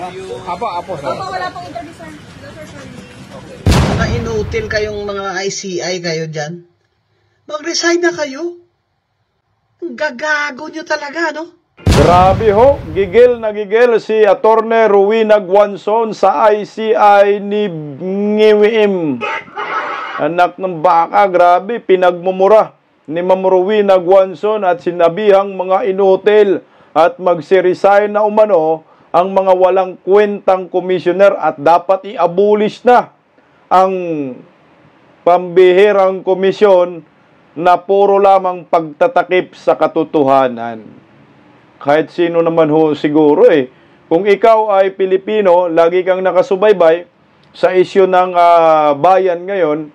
Apo, sir. Opo, wala pong interview, sir. Hello, sir, sorry. Mga inutil kayong mga ICI kayo dyan. Mag-resign na kayo. Ang gagago nyo talaga, no? Grabe ho, gigil na gigil si Attorney Rowena Guanzon sa ICI ni Ngiwim. Anak ng baka, grabe, pinagmumura ni Ma'am Rowena Guanzon at sinabihang mga inutil at magsiresign na umano ang mga walang kwentang commissioner at dapat i-abolish na ang pambihirang komisyon na puro lamang pagtatakip sa katotohanan. Kahit sino naman ho siguro kung ikaw ay Pilipino, lagi kang nakasubaybay sa isyu ng bayan ngayon,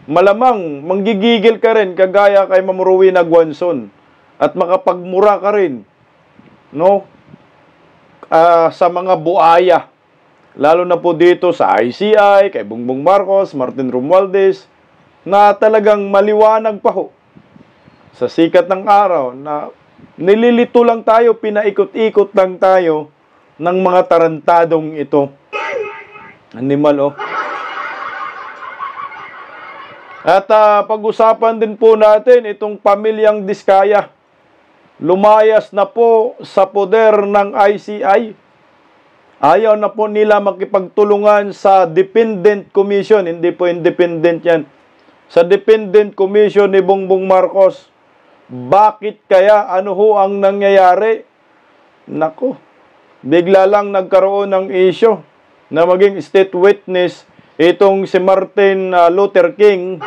malamang manggigigil ka rin kagaya kay Ma'am Rowena Guanzon at makapagmura ka rin, no? Sa mga buaya, lalo na po dito sa ICI, kay Bongbong Marcos, Martin Romualdez, na talagang maliwanag pa ho sa sikat ng araw na nililito lang tayo, pinaikot-ikot lang tayo ng mga tarantadong ito. Animal, oh. At pag-usapan din po natin itong pamilyang Diskaya. Lumayas na po sa poder ng ICI. Ayaw na po nila makipagtulungan sa Dependent Commission. Hindi po independent yan. Sa Dependent Commission ni Bongbong Marcos. Bakit kaya? Ano ho ang nangyayari? Nako, bigla lang nagkaroon ng issue na maging state witness itong si Martin Luther King,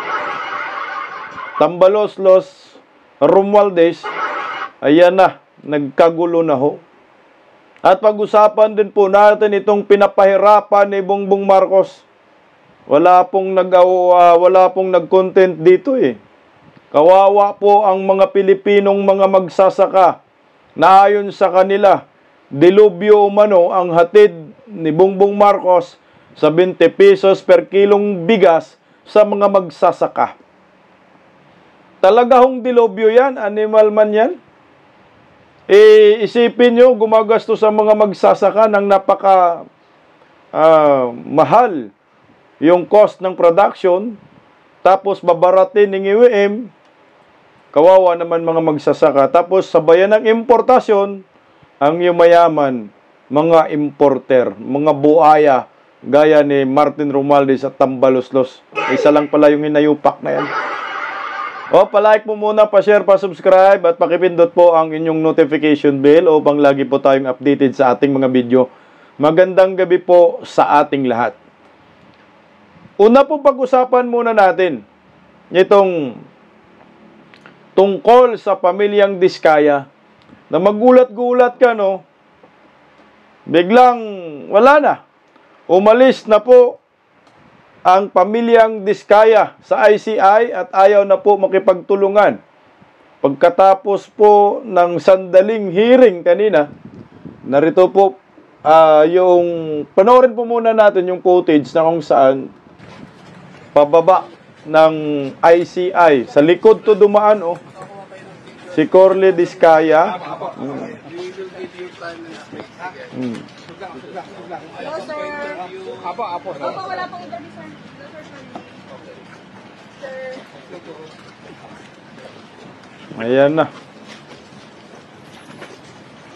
Tambaloslos, Romualdez. Ayan na, nagkagulo na ho. At pag-usapan din po natin itong pinapahirapan ni Bongbong Marcos. Wala pong nag-content dito Kawawa po ang mga Pilipinong mga magsasaka na ayon sa kanila, dilubyo umano ang hatid ni Bongbong Marcos sa 20 pesos per kilong bigas sa mga magsasaka. Talaga hong dilubyo yan, animal man yan. Isipin nyo, gumagastos sa mga magsasaka ng napaka mahal yung cost ng production, tapos babaratin ng IWM, kawawa naman mga magsasaka. Tapos sabayan ng importasyon, ang yumayaman, mga importer, mga buaya, gaya ni Martin Romualdez at Tambaloslos. Isa lang pala yung hinayupak na yan. Palike mo muna, pa-share, pa-subscribe, at pakipindot po ang inyong notification bell upang lagi po tayong updated sa ating mga video. Magandang gabi po sa ating lahat. Una po pag-usapan muna natin itong tungkol sa pamilyang Diskaya na magulat-gulat ka, no? Biglang wala na. Umalis na po ang pamilyang Diskaya sa ICI at ayaw na po makipagtulungan. Pagkatapos po ng sandaling hearing kanina, narito po panoorin po muna natin yung footage na kung saan pababa ng ICI. Sa likod to dumaan, si Corle Diskaya. Hello, sir. Apo, sir. Opo, wala pong interview, sir. Hello, sir, sorry. Sir. Ayan na.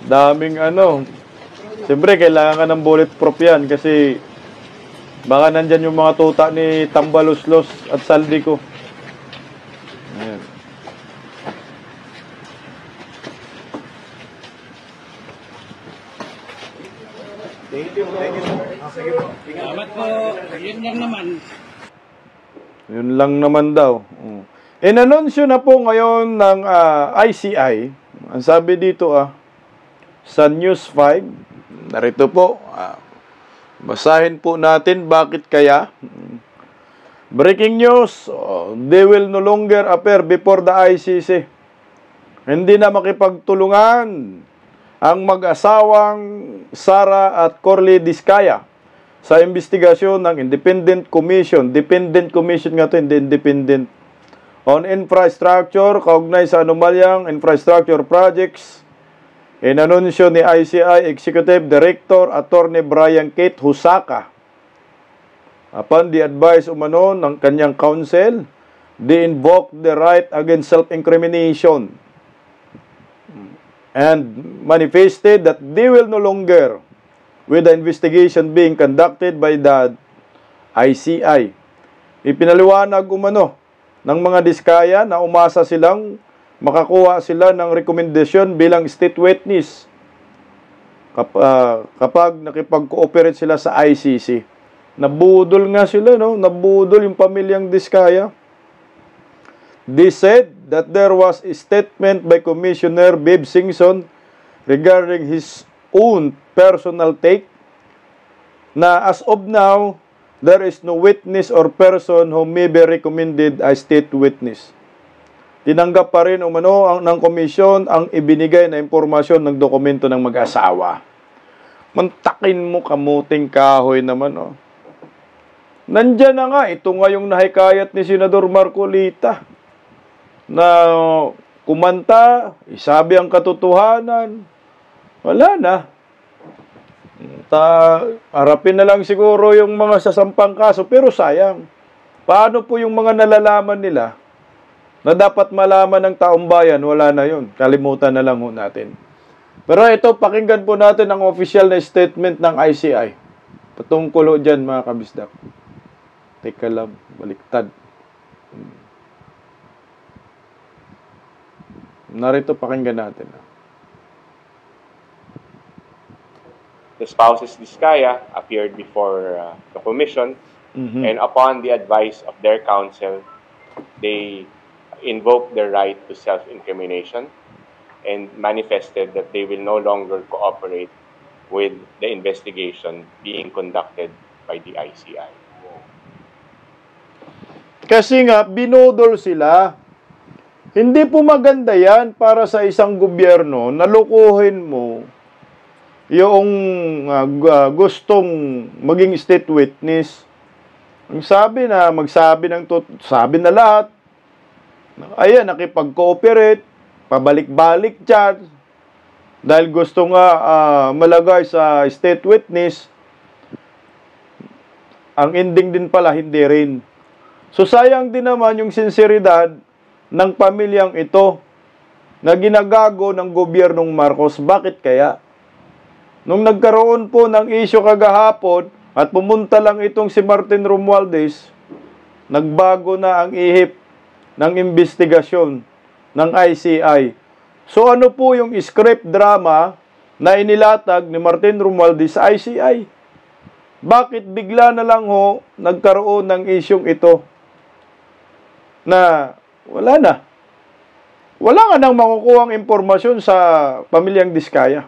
Daming Siyempre, kailangan ka ng bulletproof yan kasi baka nandyan yung mga tuta ni Tambaloslos at Saldico. Ayan. Thank you. Sige po. Salamat po. Yun lang naman. Yun lang naman daw. Inanunsyo na po ngayon ng ICI. Ang sabi dito sa News 5. Narito po. Basahin po natin bakit kaya. Breaking news. They will no longer appear before the ICC. Hindi na makipagtulungan ang mag-asawang Sara at Corle Diskaya sa investigasyon ng Independent Commission. Dependent Commission nga ito, hindi independent. On infrastructure, kaugnay sa anomalyang infrastructure projects inanunsyo ni ICI Executive Director Attorney Brian Kate Husaka upon the advice umano ng kanyang counsel, they invoke the right against self-incrimination and manifested that they will no longer with the investigation being conducted by the ICI. Ipinaliwanag umano ng mga diskaya na umasa silang makakuha sila ng rekomendasyon bilang state witness kapag nakipag-cooperate sila sa ICC. Nabudol nga sila, no? Nabudol yung pamilyang diskaya. They said that there was a statement by Commissioner Babe Singson regarding his own personal take na as of now, there is no witness or person who may be recommended as state witness. Tinanggap pa rin umano ng komisyon ang ibinigay na impormasyon ng dokumento ng mag-asawa. Mantakin mo, kamuting kahoy naman, oh. Nandyan na nga, ito nga yung nahikayat ni Senador Marcolita na kumanta, isabi ang katotohanan, wala na. Harapin na lang siguro yung mga sasampang kaso, pero sayang. Paano po yung mga nalalaman nila na dapat malaman ng taong bayan? Wala na yun. Kalimutan na lang ho natin. Pero ito, pakinggan po natin ang official na statement ng ICI. Patungkol ho dyan, mga kabisdak. Teka lang, baliktad. Narito, pakinggan natin. The spouses Diskaya appeared before the commission, and upon the advice of their counsel, they invoked their right to self-incrimination and manifested that they will no longer cooperate with the investigation being conducted by the ICI. Kasi nga, binodol sila. Hindi po maganda yan para sa isang gobyerno na lukuhin mo yung gustong maging state witness. Ang sabi na, sabi na lahat, ayan, nakipag-cooperate, pabalik-balik dyan, dahil gusto nga malagay sa state witness, ang ending din pala, hindi rin. So, sayang din naman yung sinseridad ng pamilyang ito na ginagago ng gobyernong Marcos. Bakit kaya? Nung nagkaroon po ng issue kagahapon at pumunta lang itong si Martin Romualdez, nagbago na ang ihip ng investigasyon ng ICI. So ano po yung script drama na inilatag ni Martin Romualdez sa ICI? Bakit bigla na lang ho nagkaroon ng isyong ito na wala na? Wala nga nang makukuhang impormasyon sa pamilyang Diskaya.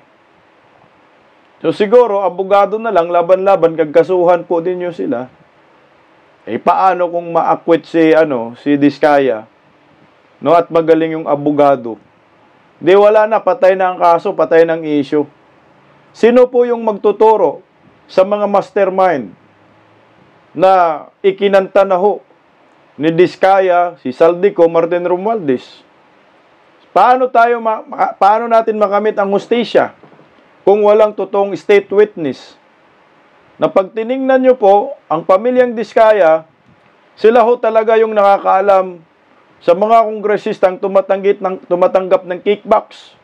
So siguro, abogado na lang, laban-laban, kagkasuhan po din nyo sila. Eh, paano kung ma-acquit si Diskaya? No, at magaling yung abogado. Di wala na, patay na ang kaso, patay ng issue. Sino po yung magtuturo sa mga mastermind na ikinanta na ho ni Diskaya, si Saldico, Martin Romualdez? Paano natin makamit ang hustisya kung walang totoong state witness? Na pag tiningnan nyo po, ang pamilyang Diskaya, sila ho talaga yung nakakaalam sa mga kongresistang tumatanggap ng kickbacks.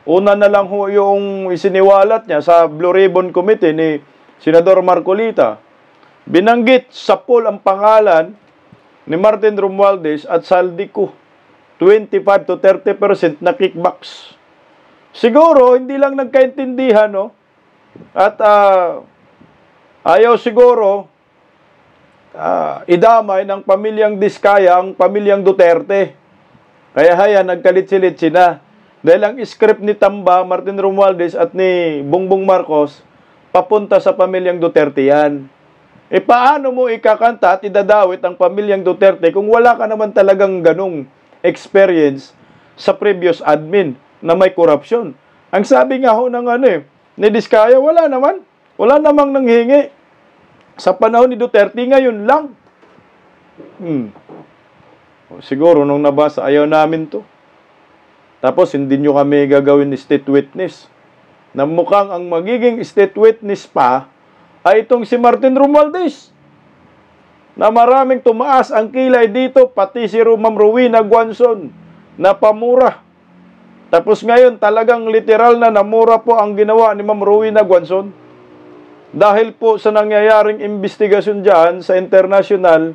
Una na lang ho yung isiniwalat niya sa Blue Ribbon Committee ni Senador Marcolita. Binanggit sa pool ang pangalan ni Martin Romualdez at Saldico. 25 to 30% na kickbacks. Siguro, hindi lang nagkaintindihan, no? At ayaw siguro idamay ng pamilyang Diskaya ang pamilyang Duterte. Kaya nagkalit-silitsi na. Dahil ang script ni Tamba, Martin Romualdez at ni Bongbong Marcos, papunta sa pamilyang Duterte yan. E paano mo ikakanta at idadawit ang pamilyang Duterte kung wala ka naman talagang ganong experience sa previous admin na may korupsyon? Ang sabi nga ho ni Diskaya, wala namang nanghingi. Sa panahon ni Duterte, ngayon lang. Siguro, nung nabasa, ayaw namin to. Tapos, hindi nyo kami gagawin ni state witness. na mukhang ang magiging state witness pa ay itong si Martin Romualdez. Na maraming tumaas ang kilay dito, pati si Ma'am Rowena Guanzon na pamura. Tapos ngayon talagang literal na namura po ang ginawa ni Ma'am Rowena Guanzon. Dahil po sa nangyayaring investigasyon dyan sa international,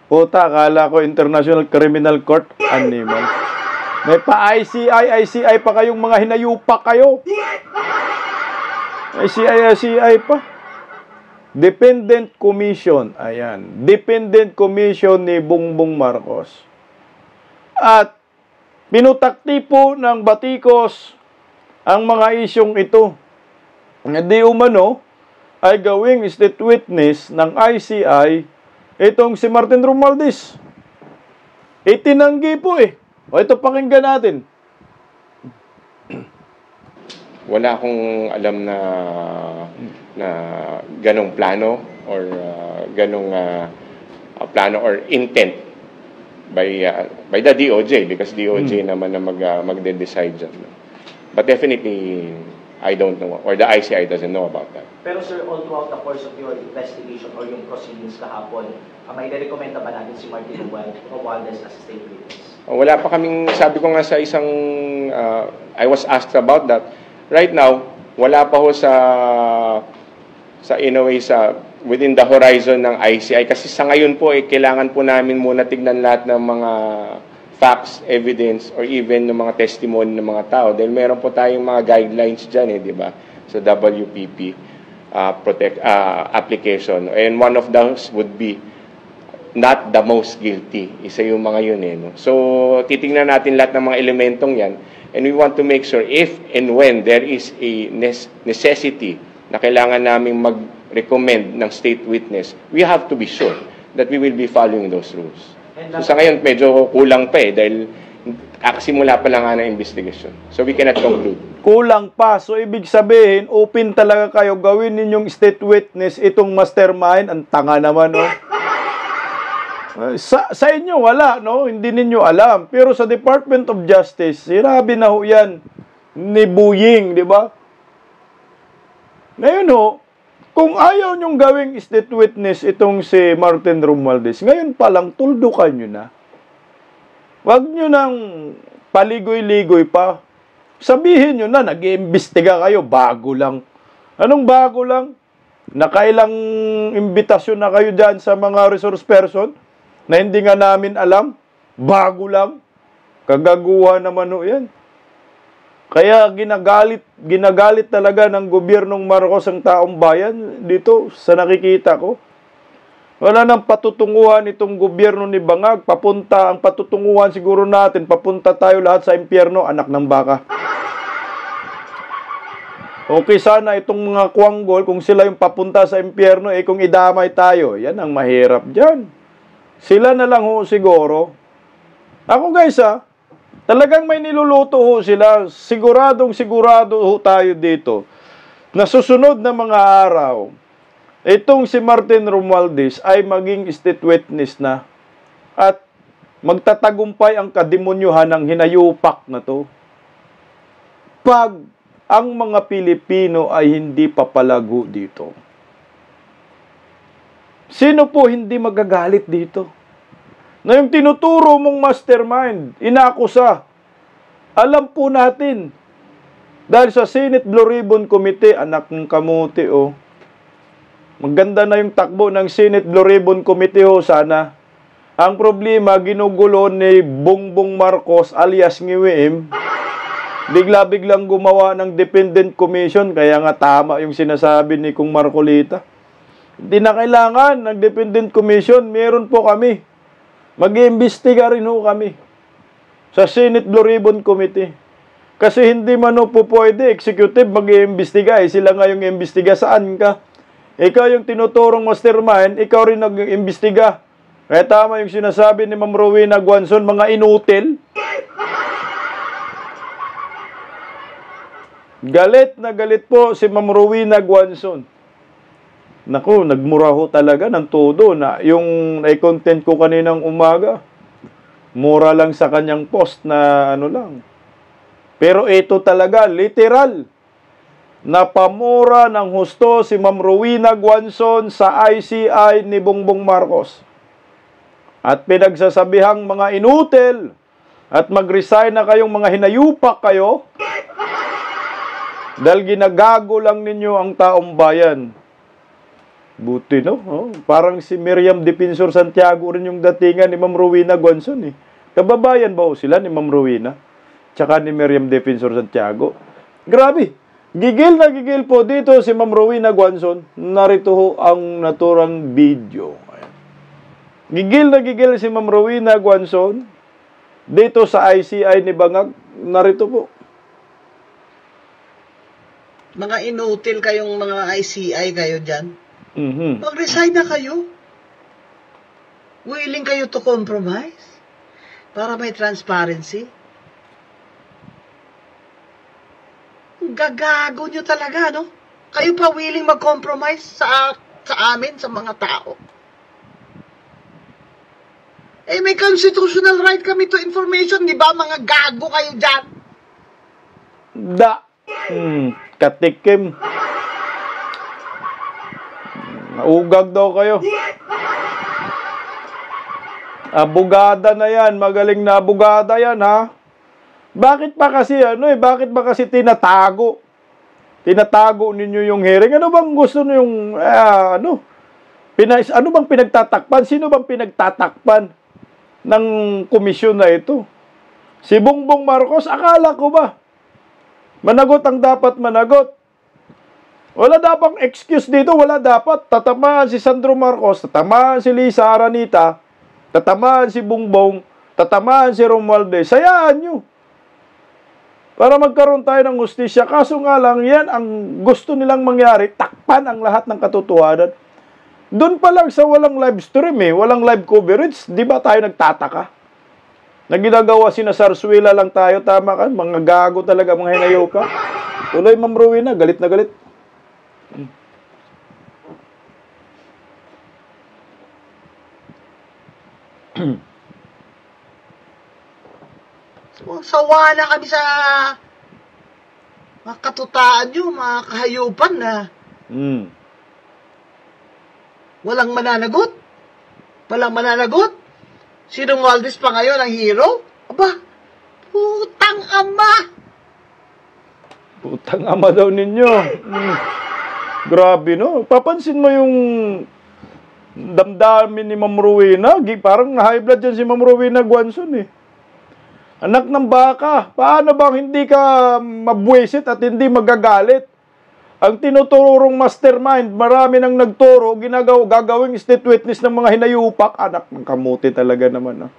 akala ko International Criminal Court, animal. May pa-ICI pa kayong mga hinayupak kayo. ICI pa. Dependent Commission. Ayan. Dependent Commission ni Bongbong Marcos. At pinutakti po ng batikos ang mga isyong ito. Hindi umano ay gawing state witness ng ICI itong si Martin Romualdez. Itinanggi po eh. O ito pakinggan natin. Wala akong alam na ganong plano or plano or intent by the DOJ, because DOJ naman na magde-decide dyan. But definitely, I don't know, or the ICI doesn't know about that. Pero sir, all throughout the course of your investigation or yung proceedings kahapon, may nirekomenda ba natin si Martin Romualdez as a state witness? Wala pa kaming, sabi ko nga sa isang, I was asked about that. Right now, wala pa ho in a way, within the horizon ng ICI. Kasi sa ngayon po, kailangan po namin muna tignan lahat ng mga facts, evidence, or even ng mga testimony ng mga tao. Dahil meron po tayong mga guidelines dyan, di ba? Sa WPP application. And one of those would be not the most guilty. Isa yung mga yun no? So, titingnan natin lahat ng mga elementong yan. And we want to make sure if and when there is a necessity na kailangan naming mag-recommend ng state witness, we have to be sure that we will be following those rules. So sa ngayon, medyo kulang pa dahil simula pa lang ng investigation. So we cannot conclude. Kulang pa. So ibig sabihin, open talaga kayo gawin ninyong state witness itong mastermind. Ang tanga naman, no? Sa inyo, wala, no? Hindi ninyo alam. Pero sa Department of Justice, sinabi na ho yan ni Buying, di ba? Ngayon ho, kung ayaw nyong gawing state witness itong si Martin Romualdez, ngayon pa lang, tuldukan nyo na. Huwag nyo nang paligoy-ligoy pa. Sabihin nyo na, nag-iimbestiga kayo, bago lang. Anong bago lang? Nakailang imbitasyon na kayo dyan sa mga resource person na hindi nga namin alam, bago lang. Kagaguhan naman ho yan. Kaya ginagalit talaga ng gobyernong Marcos ang taong bayan dito sa nakikita ko. Wala nang patutunguhan itong gobyerno ni Bangag. Ang patutunguhan siguro natin, papunta tayo lahat sa impyerno, anak ng baka. Okay, sana itong mga kuwanggol, kung sila yung papunta sa impyerno, kung idamay tayo, yan ang mahirap dyan. Sila na lang ho siguro. Ako guys talagang may niluluto ho sila. Siguradong sigurado ho tayo dito. Na susunod na mga araw, itong si Martin Romualdez ay maging state witness na. At magtatagumpay ang kademonyuhan ng hinayupak na to. Pag ang mga Pilipino ay hindi papalago dito. Sino po hindi magagalit dito? Na yung tinuturo mong mastermind, inakusa. Alam po natin. Dahil sa Senate Blue Ribbon Committee, anak ng kamuti, maganda na yung takbo ng Senate Blue Ribbon Committee, sana. Ang problema, ginugulo ni Bongbong Marcos alias Ngiwim. Bigla-biglang gumawa ng Dependent Commission, kaya nga tama yung sinasabi ni Kung Marcolita. Hindi na kailangan ng Dependent Commission. Meron po kami. Mag-iimbestiga rin ho kami sa Senate Blue Ribbon Committee. Kasi hindi man po pwede, executive mag-iimbestiga. Sila nga yung iimbestiga. Saan ka? Ikaw yung tinuturong mastermind, ikaw rin nag-iimbestiga. Kaya tama yung sinasabi ni Ma'am Rowena Guanzon, mga inutil. Galit na galit po si Ma'am Rowena Guanzon. Naku, nagmura ho talaga ng todo na yung content ko kaninang umaga. Mura lang sa kanyang post na lang. Pero ito talaga, literal. napamura ng husto si Ma'am Rowena Guanzon sa ICI ni Bongbong Marcos. At pinagsasabihang mga inutil at mag-resign na kayong mga hinayupak kayo dahil ginagago lang ninyo ang taong bayan. Buti, no? Oh, parang si Miriam Defensor Santiago rin yung datingan ni Ma'am Rowena Guanzon, eh. Kababayan ba sila ni Ma'am Rowena? Tsaka ni Miriam Defensor Santiago. Grabe. Gigil na gigil po dito si Ma'am Rowena Guanzon. Narito ho ang naturang video. Ayan. Gigil na gigil si Ma'am Rowena Guanzon dito sa ICI ni Bangag. Narito po. Mga inutil kayong mga ICI kayo dyan. Mhm. Mag-resign na kayo. Willing kayo to compromise para may transparency. Gagago nyo talaga, no? Kayo pa willing mag-compromise sa amin, sa mga tao. Eh, may constitutional right kami to information, di ba? Mga gago kayo dyan. Katikim. Naugag daw kayo. Abogada na yan. Magaling na abogada yan, ha? Bakit ba kasi, bakit ba kasi tinatago? Tinatago ninyo yung hearing? Ano bang gusto nyo yung, ano bang pinagtatakpan? Sino bang pinagtatakpan ng komisyon na ito? Si Bongbong Marcos, akala ko ba? Managot ang dapat managot. Wala dapat excuse dito, wala dapat. Tatamaan si Sandro Marcos, tatamaan si Lisa Aranita, tatamaan si Bongbong, tatamaan si Romualdez. Sayaan nyo. Para magkaroon tayo ng hustisya. Kaso nga lang, yan ang gusto nilang mangyari, takpan ang lahat ng katotohanan. Doon pa lang sa walang live stream, walang live coverage, di ba tayo nagtataka? Na ginagawa sina Sarsuela lang tayo, tama ka? Mga gago talaga, mga hinayaw ka. Tuloy, Ma'am Rowena, galit na galit. Sawa na kami sa mga katutaan nyo, mga kahayupan na walang mananagot. Walang mananagot. Si Romualdez pa ngayon ang hero? Aba, putang ama! Putang ama daw ninyo. Grabe, no? Papansin mo yung damdamin ni Ma'am Rowena. Parang high blood dyan si Ma'am Rowena Guanzon, eh. Anak ng baka, paano bang hindi ka mabwisit at hindi magagalit? Ang tinuturong mastermind, marami nang nagturo, gagawing state witness ng mga hinayupak. Anak ng kamuti talaga naman.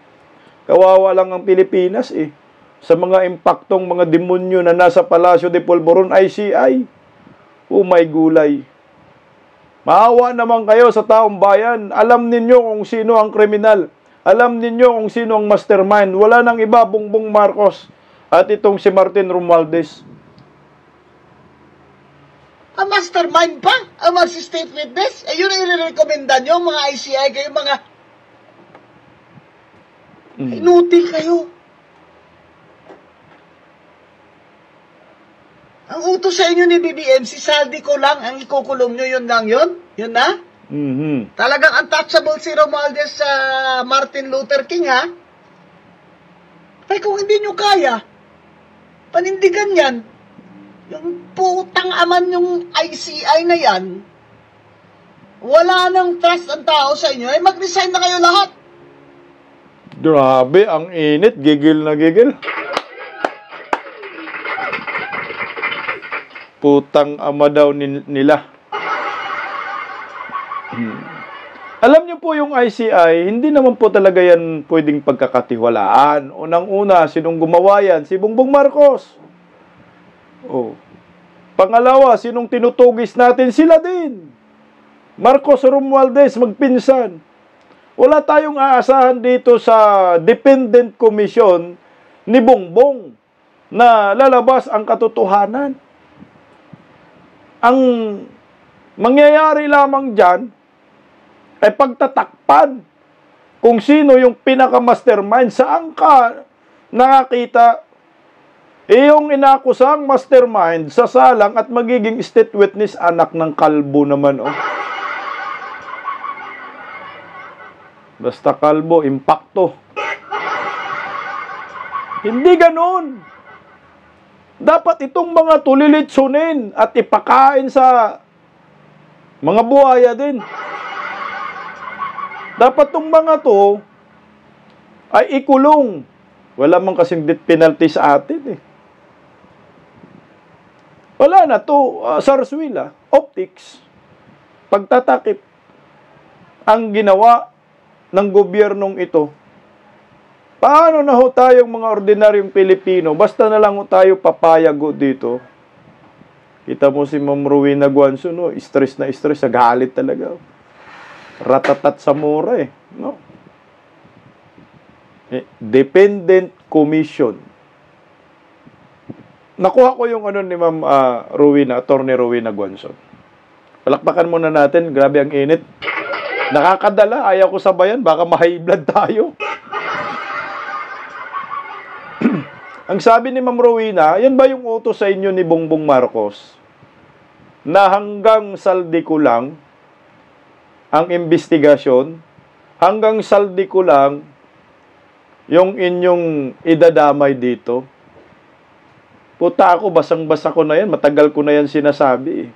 Kawawa lang ang Pilipinas, eh. Sa mga impaktong mga demonyo na nasa Palacio de Polvoron, ICI. Oh my gulay. Maawa naman kayo sa taong bayan. Alam ninyo kung sino ang kriminal. Alam ninyo kung sino ang mastermind. Wala nang iba, Bongbong Marcos at itong si Martin Romualdez. Ang mastermind pa? Ang mag-state witness? Eh, yun ang i-recommenda nyo, mga ICI kayo, mga inutil kayo. Ang utos sa inyo ni BBM, si Saldi ko lang ang ikukulong nyo, yun lang yun? Yun na? Talagang untouchable si Romualdez sa Martin Luther King, ha? Ay, kung hindi nyo kaya, panindigan yan. Yung putang aman yung ICI na yan, wala nang trust ang tao sa inyo, ay mag-resign na kayo lahat. Grabe, ang init. Gigil na gigil. Putang ama daw nila. Alam niyo po yung ICI, hindi naman po talaga yan pwedeng pagkakatiwalaan. Unang-una, sinong gumawa yan? Si Bongbong Marcos. Oh. Pangalawa, sinong tinutugis natin? Sila din. Marcos Romualdez, magpinsan. Wala tayong aasahan dito sa Dependent Commission ni Bongbong na lalabas ang katotohanan. Ang mangyayari lamang dyan ay pagtatakpan kung sino yung pinaka-mastermind. Saan ka nakakita Yung inakusang mastermind sa salang at magiging state witness, anak ng kalbo naman, oh. Basta kalbo, impacto. Hindi ganun. Dapat itong mga tulilitsunin at ipakain sa mga buhaya din. Dapat itong mga to ay ikulong. Wala man kasing death penalty sa atin, eh. Wala na to, sarswila, optics, pagtatakip. Ang ginawa ng gobyernong ito. Paano na ho tayong mga ordinaryong Pilipino, basta na lang ho tayo papayag ho dito. Kita mo si Ma'am Rowena Guanzo, no? Stress na stress, galit talaga. Ratatat sa mura, eh. No? Dependent Commission. Nakuha ko yung ano ni Ma'am Rowena, Attorney Rowena Guanzo. Palakpakan muna natin, grabe ang init. Nakakadala, ayaw ko sabayan, baka ma-high blood tayo. Ang sabi ni Ma'am Rowena, yan ba yung utos sa inyo ni Bongbong Marcos? Na hanggang saldi ko lang ang investigasyon, hanggang saldi ko lang yung inyong idadamay dito. Puta ako, basang-basa ko na yan. Matagal ko na yan sinasabi.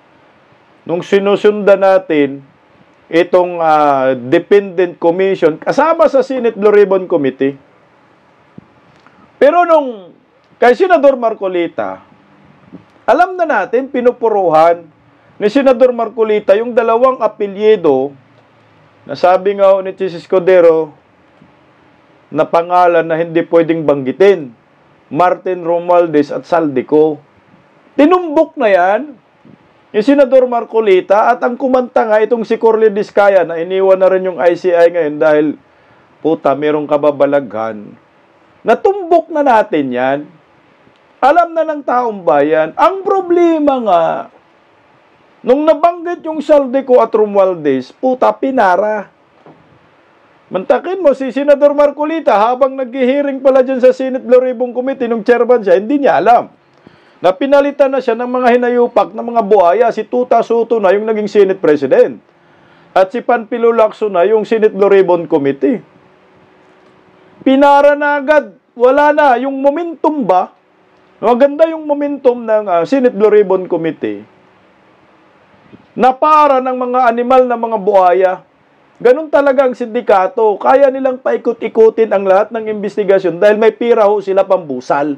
Nung sinusundan natin itong Dependent Commission, kasama sa Senate Blue Ribbon Committee. Pero nung kay Senador Marcolita, alam na natin, pinupuruhan ni Senador Marcolita yung dalawang apelyido na sabi nga ni Chis Escudero na pangalan na hindi pwedeng banggitin. Martin Romualdez at Saldico. Tinumbok na yan yung Senador Marcolita at ang kumanta nga itong si Corley Diskaya na iniwan na rin yung ICI ngayon dahil puta, merong kababalaghan. Natumbok na natin yan. Alam na ng taong bayan. Ang problema nga, nung nabanggit yung Saldico at Romualdez, puta, pinara. Mantakin mo, si Senador Marcolita, habang nag-hearing pala dyan sa Senate Blue Ribbon Committee, nung chairman siya, hindi niya alam. Na pinalitan na siya ng mga hinayupak ng mga buhaya. Si Tuta Soto na yung naging Senate President. At si Panfilo Lacson na yung Senate Blue Ribbon Committee. Pinara na agad. Wala na. Yung momentum ba? Maganda yung momentum ng Senate Blue Ribbon Committee. Na para ng mga animal na mga buhaya. Ganun talaga ang sindikato. Kaya nilang paikot-ikutin ang lahat ng investigasyon dahil may pira ho sila pambusal.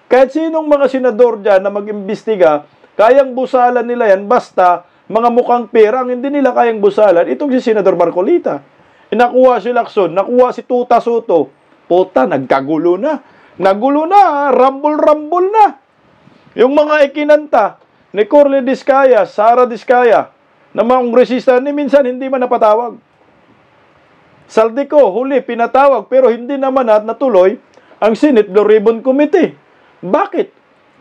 Kahit sinong mga senador dyan na mag-imbestiga, kayang busalan nila yan basta mga mukhang pera ang hindi nila kayang busalan. Itong si Senador Marcolita. Nakuha si Lacson, nakuha si Tuta Soto. Puta, nagkagulo na. Nagulo na, rambol-rambol na. Yung mga ikinanta ni Corley Diskaya, Sara Diskaya, na mga kongresista ni minsan hindi man napatawag. Saldico, huli, pinatawag, pero hindi naman natuloy ang Senate Blue Ribbon Committee. Bakit?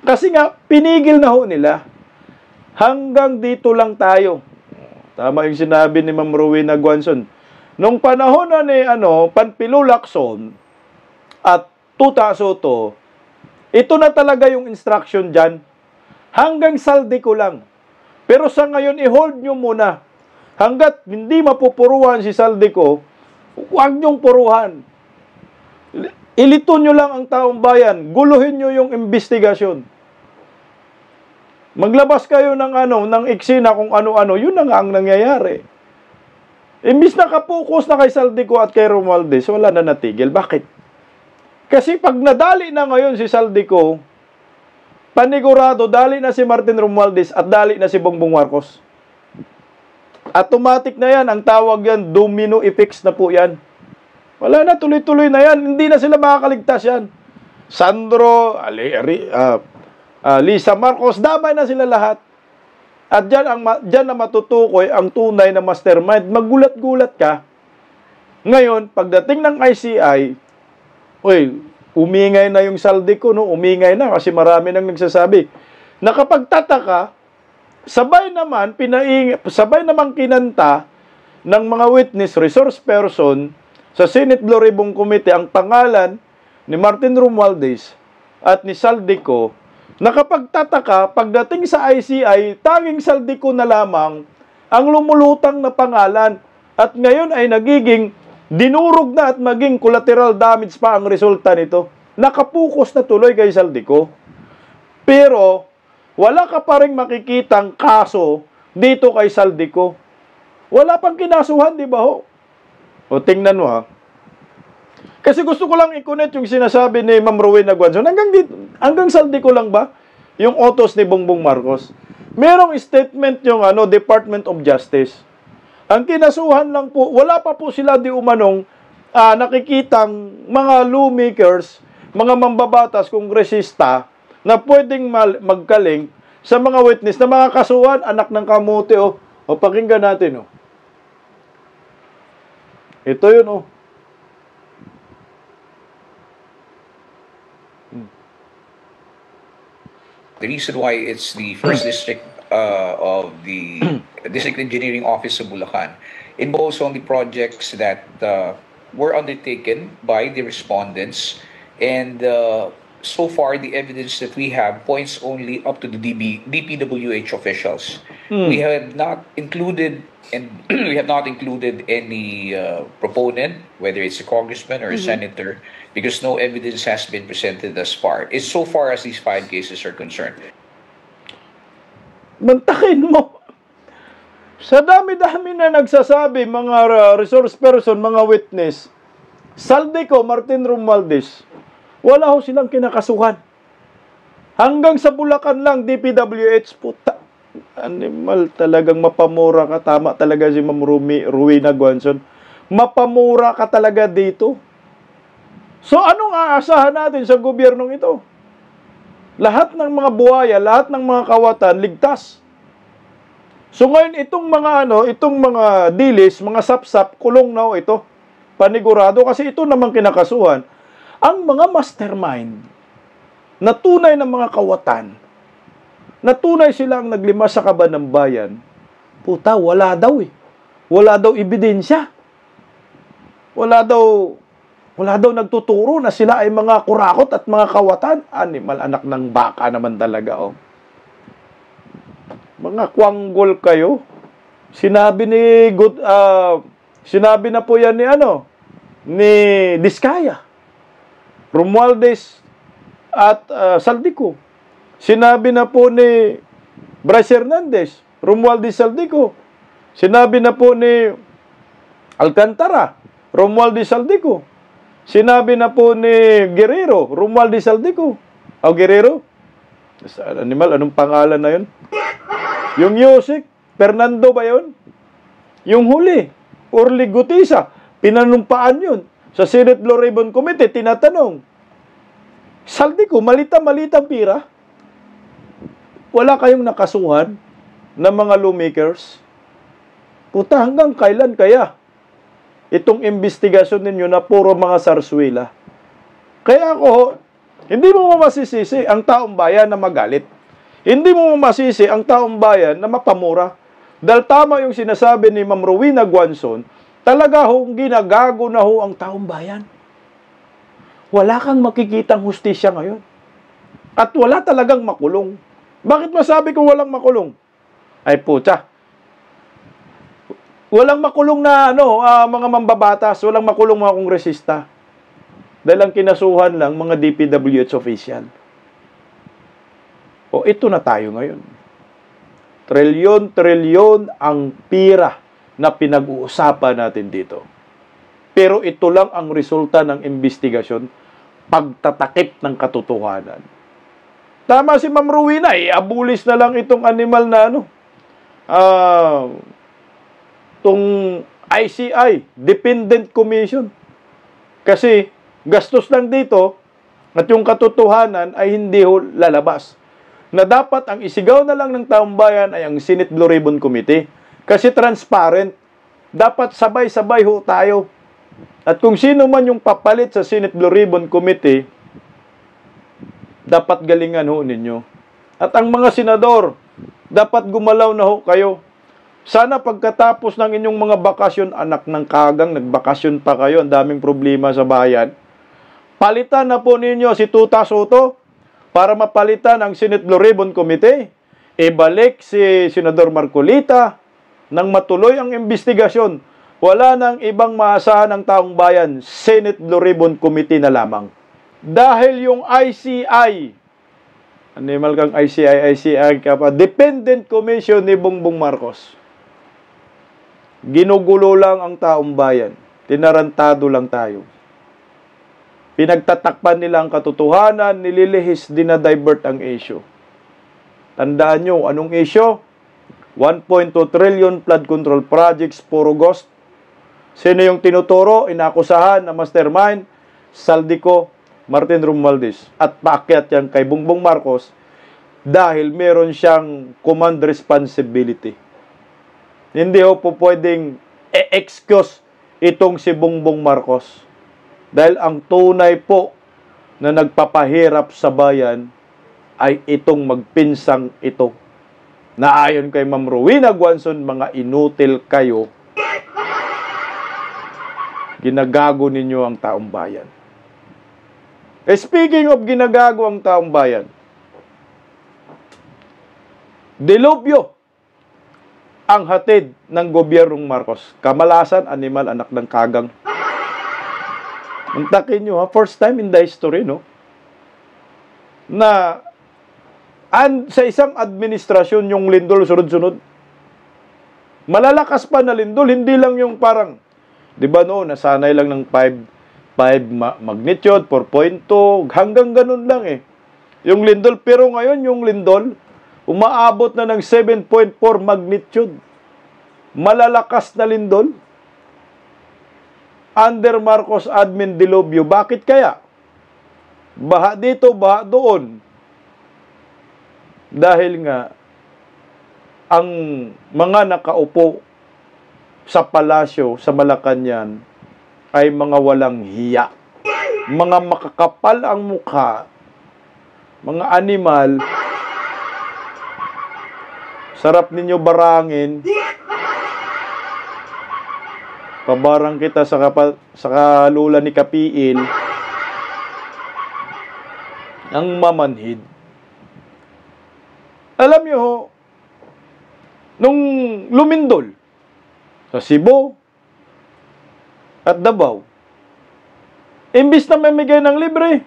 Kasi nga, pinigil na ho nila. Hanggang dito lang tayo. Tama yung sinabi ni Ma'am Rowena Guanzo. Nung panahon na ni Panfilo Lacson at Tuta Soto, ito na talaga yung instruction dyan. Hanggang Saldico lang. Pero sa ngayon, i-hold nyo muna. Hanggat hindi mapupuruhan si Saldico, huwag niyong puruhan. Ilito nyo lang ang taong bayan. Guluhin nyo yung investigasyon. Maglabas kayo ng eksena kung ano-ano. Yun na nga ang nangyayari. Imbis nakapokus na kay Saldico at kay Romualdez, wala na natigil. Bakit? Kasi pag nadali na ngayon si Saldico, panigurado, dali na si Martin Romualdez at dali na si Bongbong Marcos. Automatic na yan. Ang tawag yan, domino effects na po yan. Wala na, tuloy-tuloy na yan. Hindi na sila makakaligtas yan. Sandro, Lisa Marcos, damay na sila lahat. At dyan na matutukoy ang tunay na mastermind. Maggulat-gulat ka. Ngayon, pagdating ng ICI, umingay na yung Saldico, no? Umingay na kasi marami nang nagsasabi. Nakapagtataka, sabay naman kinanta ng mga witness resource person sa Senate Blue Ribbon Committee ang pangalan ni Martin Romualdez at ni Saldico, nakapagtataka pagdating sa ICI, tanging Saldico na lamang ang lumulutang na pangalan at ngayon ay nagiging dinurog na at maging collateral damage pa ang resulta nito. Nakapokus na tuloy kay Saldico. Pero wala ka pa rin makikitang kaso dito kay Saldico. Wala pang kinasuhan, di ba ho? O tingnan mo ha. Kasi gusto ko lang i-connect yung sinasabi ni Ma'am Rowena Guanzon. Hanggang Saldico lang ba? Yung utos ni Bongbong Marcos. Merong statement yung Department of Justice. Ang kinasuhan lang po, wala pa po sila di umanong nakikitang mga lawmakers, mga mambabatas, kongresista na pwedeng magkaling sa mga witness na mga kasuhan, anak ng kamote. O pakinggan natin. Ito yun. The reason why it's the first district of the District Engineering Office of Bulacan involves only projects that were undertaken by the respondents, and so far the evidence that we have points only up to the DPWH officials. We have not included any proponent, whether it's a congressman or a senator, because no evidence has been presented thus far. It's so far as these 5 cases are concerned. Mantakin mo. Sa dami-dami na nagsasabi, mga resource person, mga witness, Saldico, Martin Romualdez, wala ho silang kinakasuhan. Hanggang sa Bulacan lang, DPWH, puta. Animal, talagang mapamura ka. Tama talaga si Ma'am Rowena Guanzon. Mapamura ka talaga dito. So, anong aasahan natin sa gobyernong ito? Lahat ng mga buhaya, lahat ng mga kawatan, ligtas. So, ngayon, itong mga dilis, mga sapsap, kulong na ito. Panigurado, kasi ito namang kinakasuhan. Ang mga mastermind, na tunay na mga kawatan, na tunay silang naglimas sa kaban ng bayan, puta, wala daw eh. Wala daw ebidensya. Wala daw nagtuturo na sila ay mga kurakot at mga kawatan. Animal, anak ng baka naman talaga, Mga kwanggol kayo. Sinabi na po yan ni Diskaya, Romualdez at Saldico. Sinabi na po ni Bryce Hernandez, Romualdez, Saldico. Sinabi na po ni Alcantara, Romualdez, Saldico. Sinabi na po ni Guerrero, Romualdez, Saldico. Guerrero? Animal, anong pangalan na yun? Yung Yusik, Fernando ba yun? Yung huli, Orly Gutisa, pinanumpaan yun. Sa Senate Blue Ribbon Committee, tinatanong, Saldico, malita-malitang pira? Wala kayong nakasuhan ng mga lawmakers? Puta, hanggang kailan kaya itong investigasyon ninyo na puro mga sarswela? Kaya ako, hindi mo masisisi ang taong bayan na magalit. Hindi mo masisi ang taong bayan na mapamura. Dahil tama yung sinasabi ni Ma'am Rowena Guanzon, talaga hong ginagago na ho ang taong bayan. Wala kang makikitang hustisya ngayon. At wala talagang makulong. Bakit masabi ko walang makulong? Ay puta. Walang makulong na mga mambabatas, walang makulong mga kongresista. Dahil ang kinasuhan lang mga DPWH official. Ito na tayo ngayon. Trilyon ang pira na pinag-uusapan natin dito. Pero ito lang ang resulta ng investigasyon, pagtatakip ng katotohanan. Tama si Ma'am Rowena, abulis na lang itong animal na itong ICI, Dependent Commission. Kasi gastos lang dito at yung katotohanan ay hindi lalabas. Na dapat ang isigaw na lang ng taong bayan ay ang Senate Blue Ribbon Committee. Kasi transparent. Dapat sabay-sabay tayo. At kung sino man yung papalit sa Senate Blue Ribbon Committee, dapat galingan ninyo. At ang mga senador, dapat gumalaw na kayo. Sana pagkatapos ng inyong mga bakasyon, anak ng kagang, nagbakasyon pa kayo, ang daming problema sa bayan. Palitan na po ninyo si Tuta Soto, para mapalitan ang Senate Blue Ribbon Committee. Ibalik si Senador Marcolita nang matuloy ang investigasyon. Wala nang ibang maasahan ng taong bayan, Senate Blue Ribbon Committee na lamang. Dahil yung ICI, animal kang ICI ka pa, Dependent Commission ni Bongbong Marcos. Ginugulo lang ang taong bayan. Tinarantado lang tayo. Pinagtatakpan nila ang katotohanan, nililihis, dinadivert ang issue. Tandaan nyo, anong issue? 1.2 trillion flood control projects, puro ghost. Sino yung tinuturo, inakusahan na mastermind? Saldico, Martin Romualdez. At paakyat yan kay Bongbong Marcos dahil meron siyang command responsibility. Hindi ho po pwedeng excuse itong si Bongbong Marcos. Dahil ang tunay po na nagpapahirap sa bayan ay itong magpinsang ito. Na ayon kay Ma'am Rowena Guanzon, mga inutil kayo, ginagago ninyo ang taong bayan. Speaking of ginagago ang taong bayan, delubyo ang hatid ng gobyernong Marcos. Kamalasan, animal, anak ng kagang. Mantakin nyo, first time in the history, no? Na sa isang administrasyon yung lindol sunod-sunod. Malalakas pa na lindol, hindi lang yung parang, di ba noon, nasanay lang ng 5 magnitude, 4.2, hanggang ganun lang eh. Yung lindol, pero ngayon yung lindol, umaabot na ng 7.4 magnitude. Malalakas na lindol. Under Marcos admin dilubyo. Bakit kaya? Baha dito, baha doon. Dahil nga, ang mga nakaupo sa palasyo, sa Malacanang, ay mga walang hiya. Mga makakapal ang mukha, mga animal. Sarap ninyo barangin. Pabarang kita sa kalula ni Kapiil. Ang mamanhid. Alam nyo ho, nung lumindol sa Cebu at Davao, imbis na mamigay ng libre,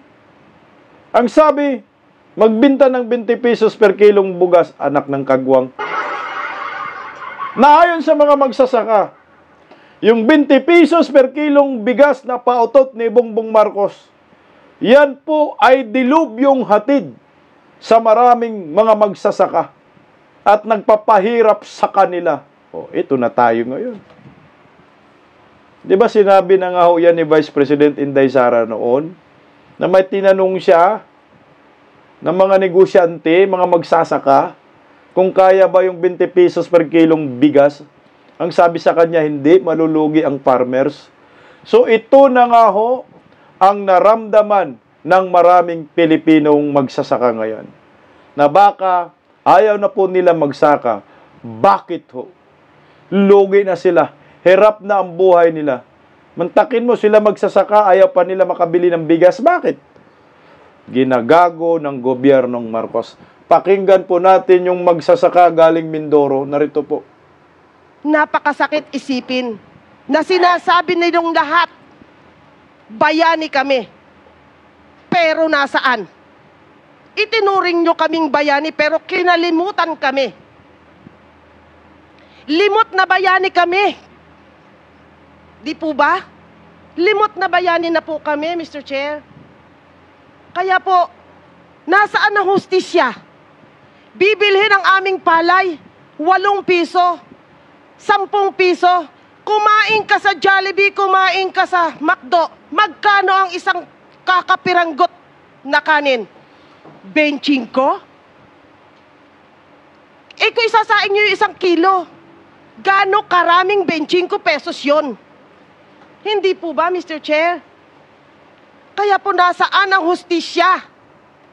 ang sabi, magbinta ng 20 pesos per kilong bugas, anak ng kagwang. Naayon sa mga magsasaka, yung 20 pesos per kilong bigas na pautot ni Bongbong Marcos, yan po ay dilubyong hatid sa maraming mga magsasaka at nagpapahirap sa kanila. O, ito na tayo ngayon. Di ba sinabi na nga ho yan ni Vice President Inday Sara noon, na may tinanong siya ng mga negosyante, mga magsasaka, kung kaya ba yung 20 pesos per kilong bigas. Ang sabi sa kanya, hindi, malulugi ang farmers. So ito na nga ho ang naramdaman ng maraming Pilipinong magsasaka ngayon. Na baka ayaw na po nila magsaka. Bakit ho? Lugi na sila. Hirap na ang buhay nila. Mantakin mo sila magsasaka, ayaw pa nila makabili ng bigas. Bakit? Ginagago ng gobyernong Marcos. Pakinggan po natin yung magsasaka galing Mindoro. Narito po. Napakasakit isipin na sinasabi nilang lahat, bayani kami. Pero nasaan? Itinuring nyo kaming bayani pero kinalimutan kami. Limot na bayani kami. Di po ba? Limot na bayani na po kami, Mr. Chair. Kaya po, nasaan ang hustisya? Bibilhin ang aming palay, 8 piso, 10 piso. Kumain ka sa Jollibee, kumain ka sa McDo. Magkano ang isang kakapiranggot na kanin? 25? Kung isasaing nyo yung 1 kilo, gaano karaming 25 pesos yon? Hindi po ba, Mr. Chair? Kaya po nasaan ang hustisya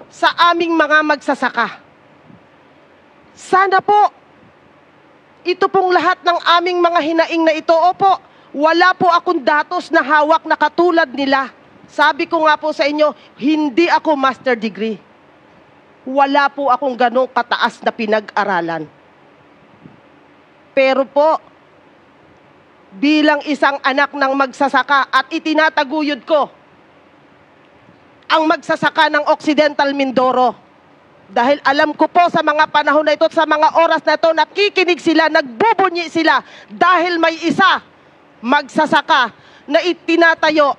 sa aming mga magsasaka? Sana po, ito pong lahat ng aming mga hinaing na ito, opo, wala po akong datos na hawak na katulad nila. Sabi ko nga po sa inyo, hindi ako master degree. wala po akong ganong kataas na pinag-aralan. Pero po, bilang isang anak ng magsasaka at itinataguyod ko ang magsasaka ng Occidental Mindoro. Dahil alam ko po sa mga panahon na ito, sa mga oras na ito, nakikinig sila, nagbubunyi sila dahil may isa magsasaka na itinatayo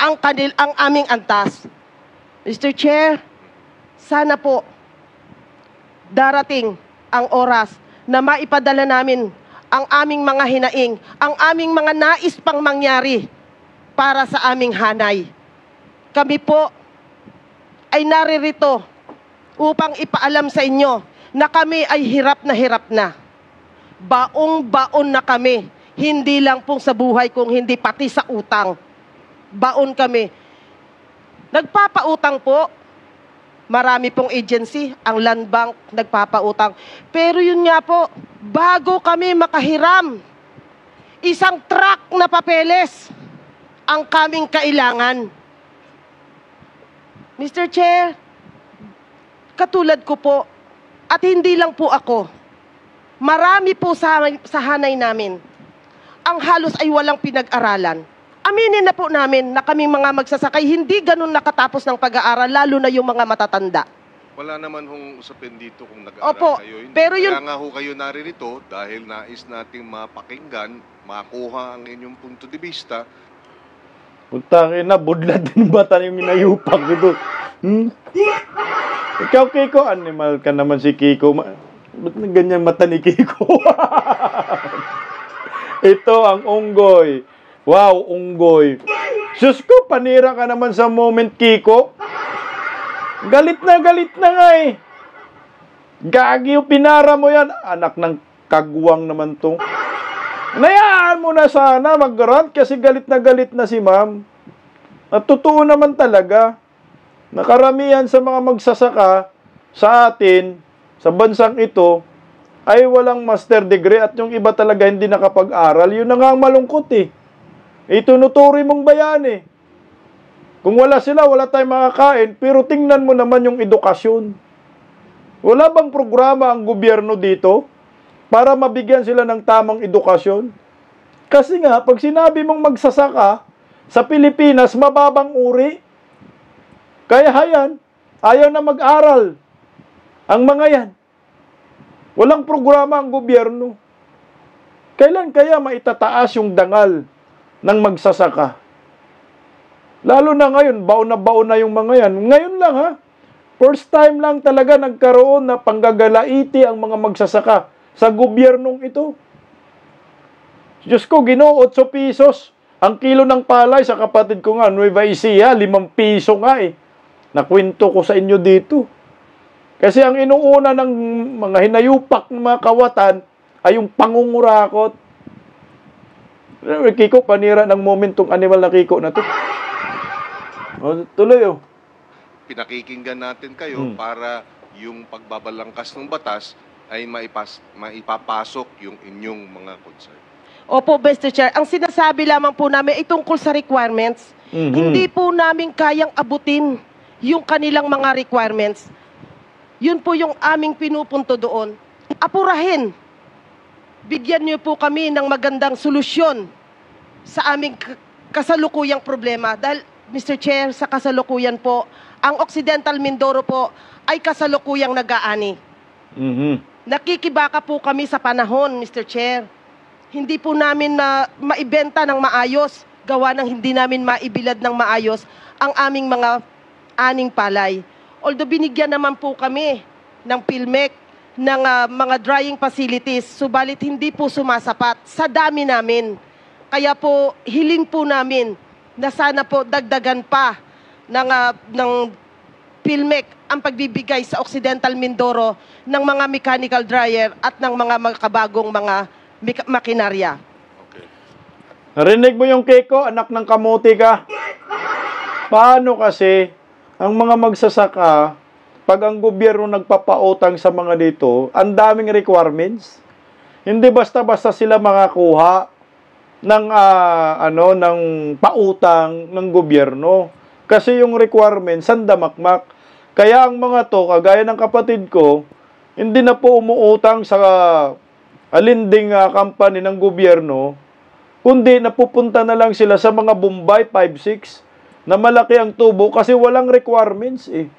ang aming antas. Mr. Chair, sana po darating ang oras na maipadala namin ang aming mga hinaing, ang aming mga nais pang mangyari para sa aming hanay. Kami po ay naririto upang ipaalam sa inyo na kami ay hirap na. Baong-baon na kami. Hindi lang pong sa buhay, kung hindi pati sa utang. Baon kami. Nagpapautang po. Marami pong agency, ang Land Bank nagpapautang. Pero yun nga po, bago kami makahiram, isang truck na papeles ang kaming kailangan. Mr. Chair, katulad ko po, at hindi lang po ako, marami po sa hanay namin, ang halos ay walang pinag-aralan. Aminin na po namin na kaming mga magsasakay, hindi ganun nakatapos ng pag-aaral, lalo na yung mga matatanda. Wala naman hong usapin dito kung Opo, nag-aaral kayo. Hindi. pero yun- Kaya nga ho kayo naririto dahil nais nating mapakinggan, makuha ang inyong punto de vista. Putangin na, budlad din bata yung inayupak dito. Ikaw, Kiko, animal ka naman si Kiko. Ba't na ganyan mata ni Kiko? Ito ang unggoy. Wow, unggoy. Sus ko, panira ka naman sa moment, Kiko. Galit na nga eh. Gagi yung pinara mo yan. Anak ng kagwang naman to. Nayaan mo na sana mag-rant kasi galit na si ma'am. At totoo naman talaga. Nakaramihan sa mga magsasaka sa atin, sa bansang ito, ay walang master degree at yung iba talaga hindi nakapag-aral. Yun na nga ang malungkot eh. Itunuturi mong bayan eh. Kung wala sila, wala tayong makakain. Pero tingnan mo naman yung edukasyon. Wala bang programa ang gobyerno dito para mabigyan sila ng tamang edukasyon? Kasi nga, pag sinabi mong magsasaka, sa Pilipinas, mababang uri. Kaya hayan, ayaw na mag-aral. Ang mga yan. Walang programa ang gobyerno. Kailan kaya maitataas yung dangal ng magsasaka? Lalo na ngayon, baon na yung mga yan. Ngayon lang ha, first time lang talaga nagkaroon na panggagalaiti ang mga magsasaka sa gobyernong ito. Diyos ko, Ginoo, 8 pesos. Ang kilo ng palay sa kapatid ko nga, Nueva Ecija, 5 piso nga eh. Nakwento ko sa inyo dito. Kasi ang inuuna ng mga hinayupak ng mga kawatan ay yung pangungurakot. Kiko, panira ng momentong animal na Kiko na to. O, tuloy oh. Pinakikinggan natin kayo para yung pagbabalangkas ng batas ay maipapasok yung inyong mga concern. Opo, Mr. Chair. Ang sinasabi lamang po namin ay tungkol sa requirements. Hindi po namin kayang abutin yung kanilang mga requirements. Yun po yung aming pinupunto doon. Apurahin. Bigyan niyo po kami ng magandang solusyon sa aming kasalukuyang problema. Dahil, Mr. Chair, sa kasalukuyan po, ang Occidental Mindoro po ay kasalukuyang nag-aani. Nakikibaka po kami sa panahon, Mr. Chair. Hindi po namin maibenta ng maayos, gawa ng hindi namin maibilad ng maayos ang aming mga aning palay. Although binigyan naman po kami ng PhilMec, ng mga drying facilities, subalit hindi po sumasapat sa dami namin. Kaya po, hiling po namin na sana po dagdagan pa ng PhilMec ang pagbibigay sa Occidental Mindoro ng mga mechanical dryer at ng mga makabagong mga makinarya. Okay. Narinig mo yung Kiko, anak ng kamuti ka? Paano kasi ang mga magsasaka, pag ang gobyerno nagpapautang sa mga dito, ang daming requirements. Hindi basta-basta sila makakuha ng ng pautang ng gobyerno. Kasi yung requirements, sandamakmak. Kaya ang mga to, kagaya ng kapatid ko, hindi na po umuutang sa alinding company ng gobyerno, kundi napupunta na lang sila sa mga Bombay 5-6 na malaki ang tubo kasi walang requirements eh.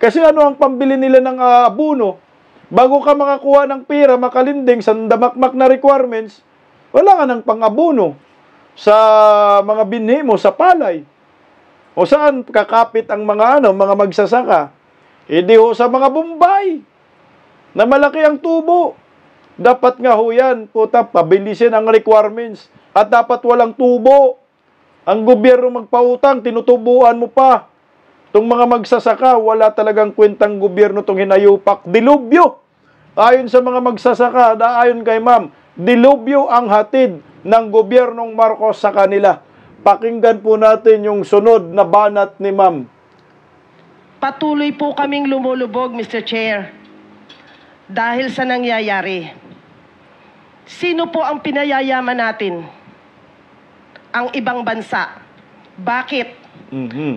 Kasi ano ang pambili nila ng abono? Bago ka makakuha ng pira, makalinding, sa damakmak na requirements, wala ka ng pang-abono sa mga binhi mo, sa palay. O saan kakapit ang mga mga magsasaka? Hindi ho sa mga Bombay na malaki ang tubo. Dapat nga ho yan, puta, pabilisin ang requirements at dapat walang tubo. Ang gobyerno magpautang, tinutubuan mo pa. Itong mga magsasaka, wala talagang kwentang gobyerno itong hinayupak. Dilubyo! Ayon sa mga magsasaka, ayon kay ma'am, dilubyo ang hatid ng gobyernong Marcos sa kanila. Pakinggan po natin yung sunod na banat ni ma'am. Patuloy po kaming lumulubog, Mr. Chair, dahil sa nangyayari. Sino po ang pinayayaman natin? Ang ibang bansa. Bakit?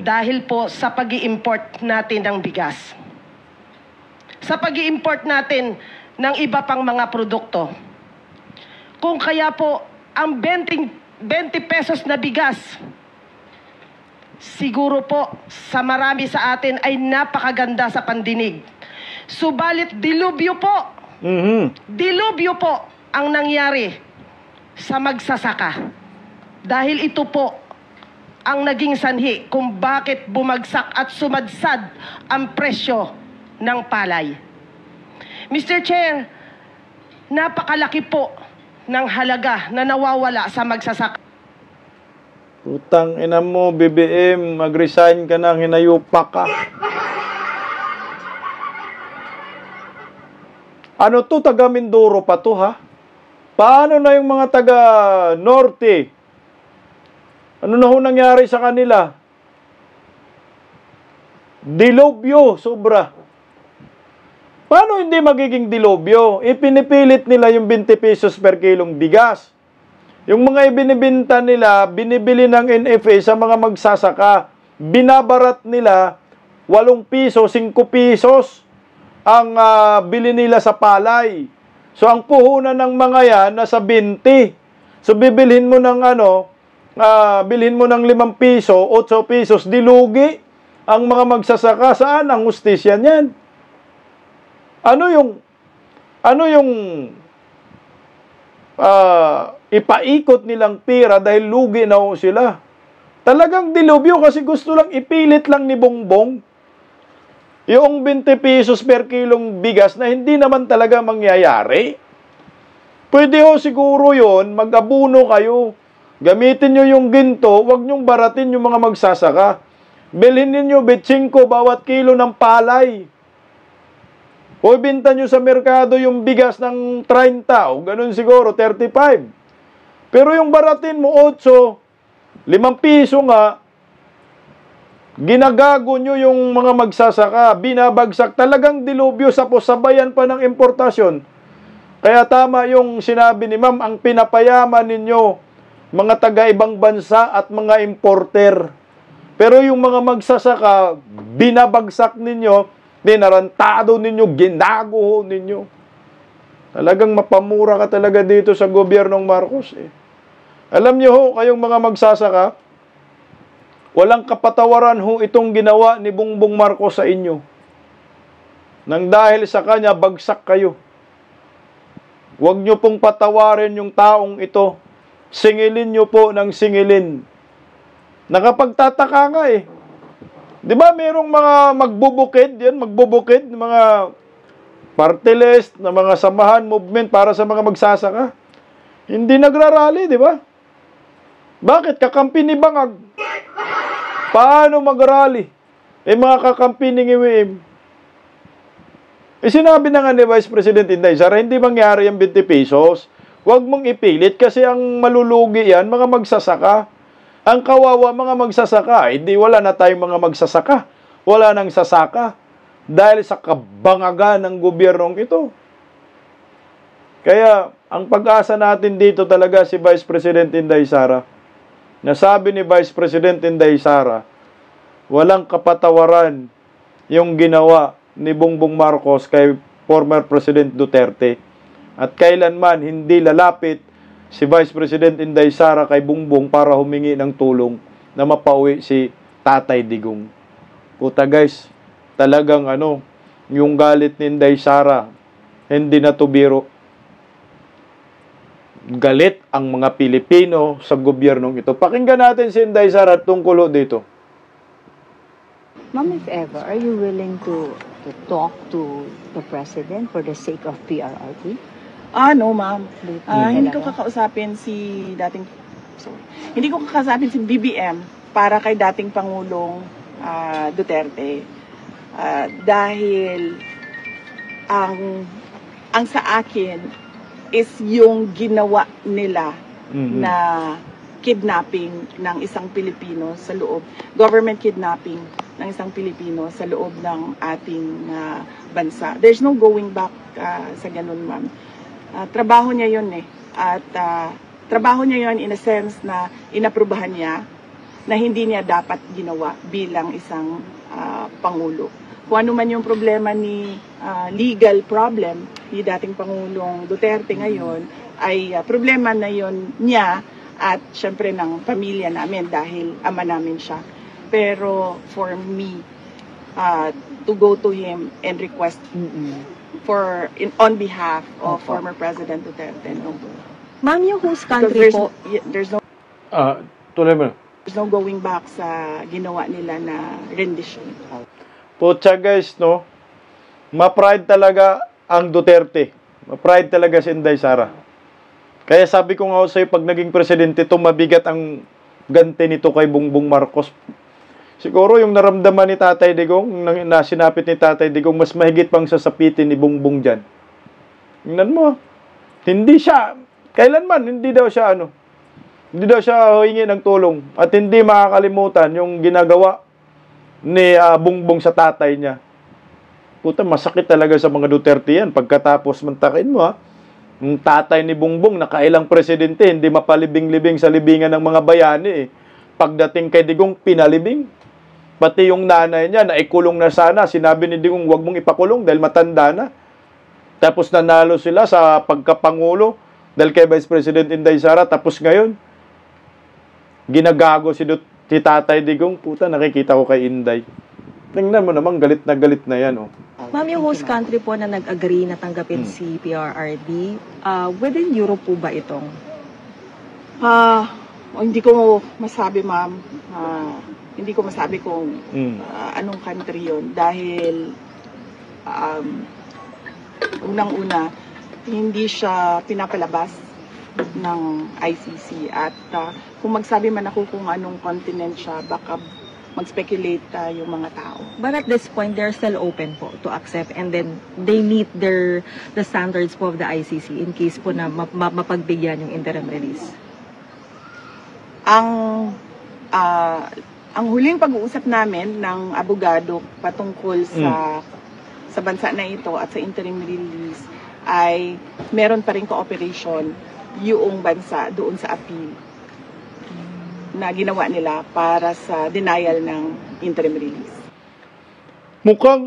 Dahil po sa pag-i-import natin ng bigas. Sa pag-i-import natin ng iba pang mga produkto. Kung kaya po, ang 20 pesos na bigas, siguro po sa marami sa atin ay napakaganda sa pandinig. Subalit dilubyo po. Dilubyo po ang nangyari sa magsasaka. Dahil ito po ang naging sanhi kung bakit bumagsak at sumadsad ang presyo ng palay. Mr. Chair, napakalaki po ng halaga na nawawala sa magsasaka. Utang ina mo, BBM, mag-resign ka na, hinayupak ka. Ano to, taga Mindoro pa to, ha? Paano na yung mga taga Norte? Ano na ho nangyari sa kanila? Dilobyo, sobra. Paano hindi magiging dilobyo? Ipinipilit nila yung 20 pesos per kilong bigas. Yung mga ibinibinta nila, binibili ng NFA sa mga magsasaka. Binabarat nila 8 piso, 5 pesos ang bili nila sa palay. So ang puhunan ng mga yan nasa 20. So bibilhin mo ng bilhin mo ng 5 piso, 8 pesos, dilugi ang mga magsasaka. Saan ang hustisya niyan? Ano yung ipaikot nilang pira dahil lugi na ho sila? Talagang dilubyo kasi gusto lang ipilit lang ni Bongbong yung 20 pesos per kilong bigas na hindi naman talaga mangyayari. Pwede ho siguro yon, mag-abuno kayo. Gamitin nyo yung ginto, huwag nyong baratin yung mga magsasaka. Bilhin ninyo 25 bawat kilo ng palay. O ibinta nyo sa merkado yung bigas ng 30, o ganun siguro, 35. Pero yung baratin mo 8, 5 piso nga, ginagago nyo yung mga magsasaka, binabagsak, talagang dilubyo sa sabayan pa ng importasyon. Kaya tama yung sinabi ni ma'am, ang pinapayaman ninyo, mga taga-ibang bansa at mga importer. Pero yung mga magsasaka, binabagsak ninyo, dinarantado ninyo, ginago ninyo. Talagang mapamura ka talaga dito sa gobyernong Marcos. Alam nyo ho, kayong mga magsasaka, walang kapatawaran ho itong ginawa ni Bongbong Marcos sa inyo. Nang dahil sa kanya, bagsak kayo. Huwag nyo pong patawarin yung taong ito. Singilin nyo po ng singilin. Nakapagtataka nga Di ba merong mga magbubukid, mga party list, na mga samahan, movement para sa mga magsasaka. Hindi nagrarally, di ba? Bakit? Kakampi ni Bangag. Paano mag-rally? Mga kakampi ni Ngiwim. Sinabi na nga ni Vice President Inday Sara, hindi mangyari yung 20 pesos. Huwag mong ipilit kasi ang malulugi yan, mga magsasaka. Ang kawawa mga magsasaka, hindi wala na tayong mga magsasaka. Wala nang sasaka. Dahil sa kabangagan ng gobyernong ito. Kaya, ang pag-asa natin dito talaga si Vice President Inday Sara. Nasabi ni Vice President Inday Sara, walang kapatawaran yung ginawa ni Bongbong Marcos kay former President Duterte. At kailanman hindi lalapit si Vice President Inday Sara kay Bongbong para humingi ng tulong na mapauwi si Tatay Digong. Puta guys, talagang yung galit ni Inday Sara, hindi na to biro. Galit ang mga Pilipino sa gobyernong ito. Pakinggan natin si Inday Sara tungkol dito. Ma'am, if ever, are you willing to talk to the President for the sake of PRRT? No, ma'am. Hindi ko kakausapin si BBM para kay dating Pangulong Duterte. Dahil ang sa akin is yung ginawa nila na kidnapping ng isang Pilipino sa loob, government kidnapping ng isang Pilipino sa loob ng ating bansa. There's no going back sa ganun, ma'am. Trabaho niya yun At trabaho niya yun in a sense na inaprubahan niya na hindi niya dapat ginawa bilang isang Pangulo. Kung ano man yung problema ni legal problem ni dating Pangulong Duterte ngayon, ay problema na yon niya at syempre ng pamilya namin dahil ama namin siya. Pero for me, to go to him and request on behalf of former President Duterte, no. Ma'am, yung whose country po? There's no Tuloy mo. There's no going back sa ginawa nila na rendition. Putya guys, no? Ma-pride talaga ang Duterte. Ma-pride talaga si Inday Sara. Kaya sabi ko nga sa'yo, pag naging presidente, mabigat ang ganti nito kay Bongbong Marcos. Siguro yung naramdaman ni Tatay Digong, na sinapit ni Tatay Digong, mas mahigit pang sasapitin ni Bongbong dyan. Tingnan mo, hindi siya, kailanman, hindi daw siya humingi ng tulong. At hindi makakalimutan yung ginagawa ni Bongbong sa tatay niya. Puta, masakit talaga sa mga Duterte yan. Pagkatapos mantakin mo, yung tatay ni Bongbong, nakailang presidente, hindi mapalibing-libing sa libingan ng mga bayani. Pagdating kay Digong, pinalibing. Pati yung nanay niya, naikulong na sana. Sinabi ni Digong, huwag mong ipakulong dahil matanda na. Tapos nanalo sila sa pagkapangulo dahil kay Vice President Inday Sara. Tapos ngayon, ginagago si Tatay Digong. Puta, nakikita ko kay Inday. Tingnan mo naman, galit na yan. Oh. Ma'am, yung host country po na nag-agree na tanggapin si PRRD, within Europe po ba itong? Hindi ko masabi, ma'am. Hindi ko masabi kung anong country yun. Dahil, unang-una, hindi siya pinapalabas ng ICC. At kung magsabi man ako kung anong continent siya, baka mag-speculate yung mga tao. But at this point, they're still open po to accept and then they meet the standards po of the ICC in case po na mapagbigyan yung interim release. Ang huling pag-uusap namin ng abogado patungkol sa bansa na ito at sa interim release ay meron pa rin cooperation yung bansa doon sa appeal na ginawa nila para sa denial ng interim release. Mukhang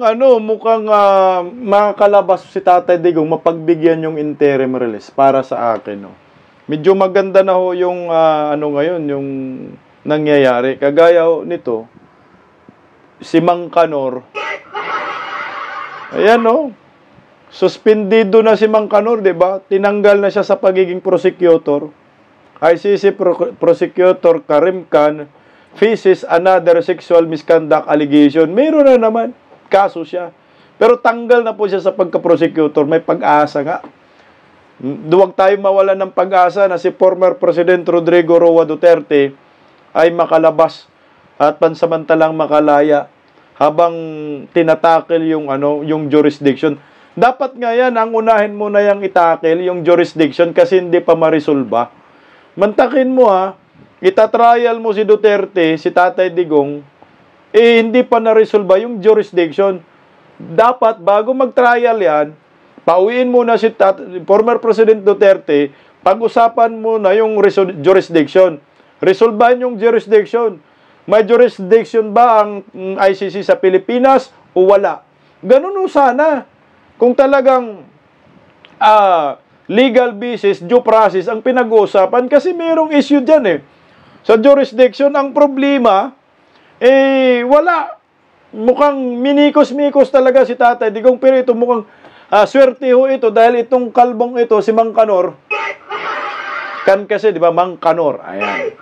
makakalabas si Tatay Digong mapagbigyan yung interim release para sa akin, no. Medyo maganda na ho yung ngayon, yung nangyayari. Kagaya nito, si Mang Kanor. Ayan, no. Suspendido na si Mang Kanor, 'di ba? Tinanggal na siya sa pagiging prosecutor. ICC prosecutor Karim Khan faces another sexual misconduct allegation. Meron na naman kaso siya. Pero tanggal na po siya sa pagka-prosecutor. May pag-asa nga. Duwag tayo mawala ng pag-asa na si former President Rodrigo Roa Duterte ay makalabas at pansamantalang makalaya habang tinatakil yung jurisdiction. Dapat nga yan, ang unahin mo na yung itakil, yung jurisdiction, kasi hindi pa marisolba. Mantakin mo itatrial mo si Duterte, si Tatay Digong, hindi pa na-resolba yung jurisdiction. Dapat, bago mag-trial yan, pauwiin muna si former President Duterte, pag-usapan muna yung jurisdiction. Resolbahan yung jurisdiction. May jurisdiction ba ang ICC sa Pilipinas o wala. Ganun o sana. Kung talagang legal basis, due process ang pinag-uusapan kasi mayroong issue dyan eh. Sa jurisdiction, ang problema, wala. Mukhang minikos-mikos talaga si tatay. Digong pero ito mukhang swerte ho ito dahil itong kalbong ito, si Mang Kanor, kan kasi, di ba, Mang Kanor. Ayan.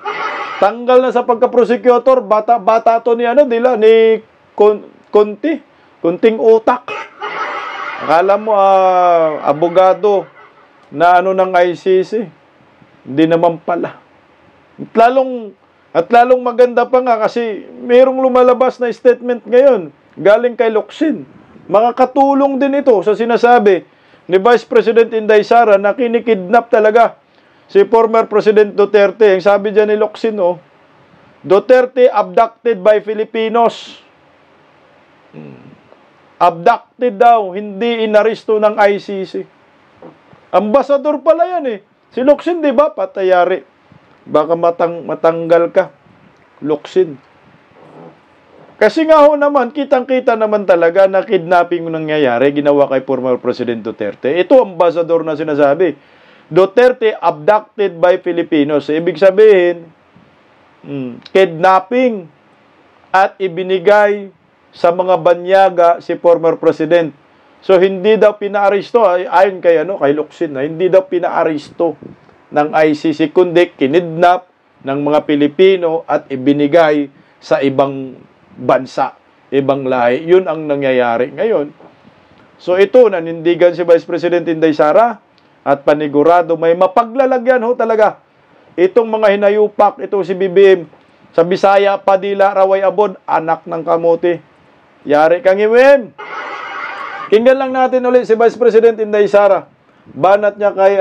Tanggal na sa pagka-prosecutor, bata to ni kunting utak. Akala mo, abogado na ng ICC. Hindi naman pala. At lalong maganda pa nga kasi mayroong lumalabas na statement ngayon galing kay Locsin. Makakatulong din ito sa sinasabi ni Vice President Inday Sara na kinikidnap talaga si former President Duterte. Ang sabi dyan ni Locsin, Duterte abducted by Filipinos. Abducted daw, hindi inaristo ng ICC. Ambasador pala yan eh. Si Locsin, di ba? Patayari. Baka matanggal ka. Locsin. Kasi nga ho naman, kitang-kita naman talaga na kidnapping nangyayari, ginawa kay former President Duterte. Ito ambasador na sinasabi. Duterte abducted by Filipinos. Ibig sabihin, kidnapping at ibinigay sa mga banyaga si former president. So hindi daw pinaaresto ayon kay Locsin, hindi daw pinaaresto ng ICC kundi kinidnap ng mga Pilipino at ibinigay sa ibang bansa, ibang lahi. Yun ang nangyayari ngayon. So ito, nanindigan si Vice President Inday Sara at panigurado may mapaglalagyan ho talaga. Itong mga hinayupak, itong si BBM, sa Bisaya, Padilla, Raway Abod, anak ng kamote. Yari kang iwim. Kinggan lang natin ulit si Vice President Inday Sara. Banat niya kay,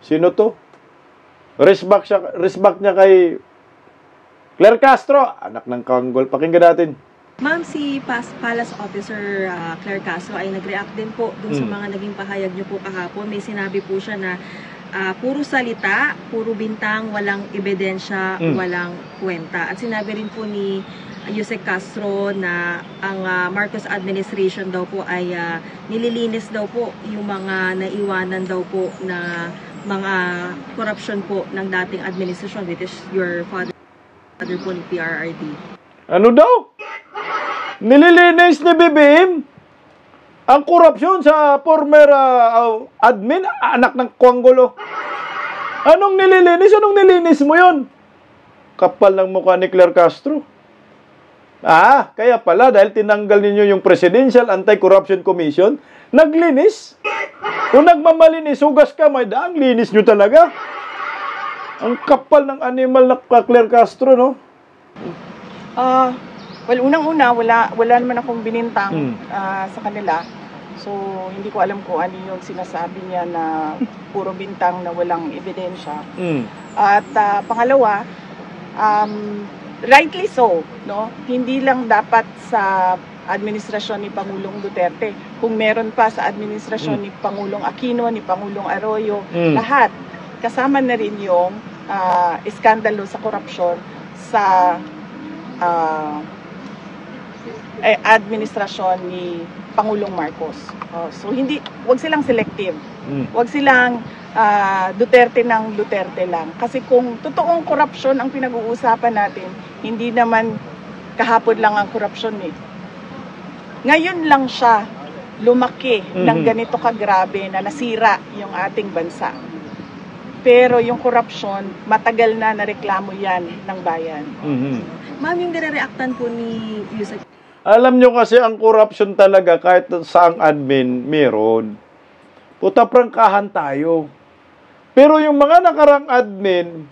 sino to? Respect niya kay Claire Castro, anak ng Kanggol. Pakinggan natin. Ma'am, si Palace Officer Claire Castro ay nag-react din po dun sa mga naging pahayag niyo po kahapon. May sinabi po siya na puro salita, puro bintang, walang ebidensya, walang kwenta. At sinabi rin po ni Yusek Castro na ang Marcos administration daw po ay nililinis daw po yung mga naiwanan daw po na mga corruption po ng dating administration, which is your father po ni PRRD. Ano daw? Nililinis ni BBM ang korupsyon sa former admin, anak ng Kuanggulo. Anong nililinis? Anong nilinis mo yon? Kapal ng mukha ni Claire Castro. Kaya pala dahil tinanggal ninyo yung Presidential Anti-Corruption Commission, naglinis. Kung nagmamalinis, hugas ka, may daang linis nyo talaga. Ang kapal ng animal na Claire Castro, no? Well, unang-una, wala naman akong binintang sa kanila. So, hindi ko alam kung ano yung sinasabi niya na puro bintang na walang ebidensya. At pangalawa, rightly so, no? Hindi lang dapat sa administrasyon ni Pangulong Duterte. Kung meron pa sa administrasyon ni Pangulong Aquino, ni Pangulong Arroyo, lahat. Kasama na rin yung iskandalo sa korupsyon sa administrasyon ni Pangulong Marcos. So wag silang selective. Wag silang Duterte ng Duterte lang. Kasi kung totoong korupsyon ang pinag-uusapan natin, hindi naman kahapon lang ang korupsyon eh. Ngayon lang siya lumaki ng ganito kagrabe na nasira yung ating bansa. Pero yung korupsyon, matagal na nareklamo yan ng bayan. Ma'am, yung nire-reactan po ni Yusek. Alam nyo kasi ang korupsyon talaga kahit saang admin meron. Puta prangkahan tayo. Pero yung mga nakarang admin,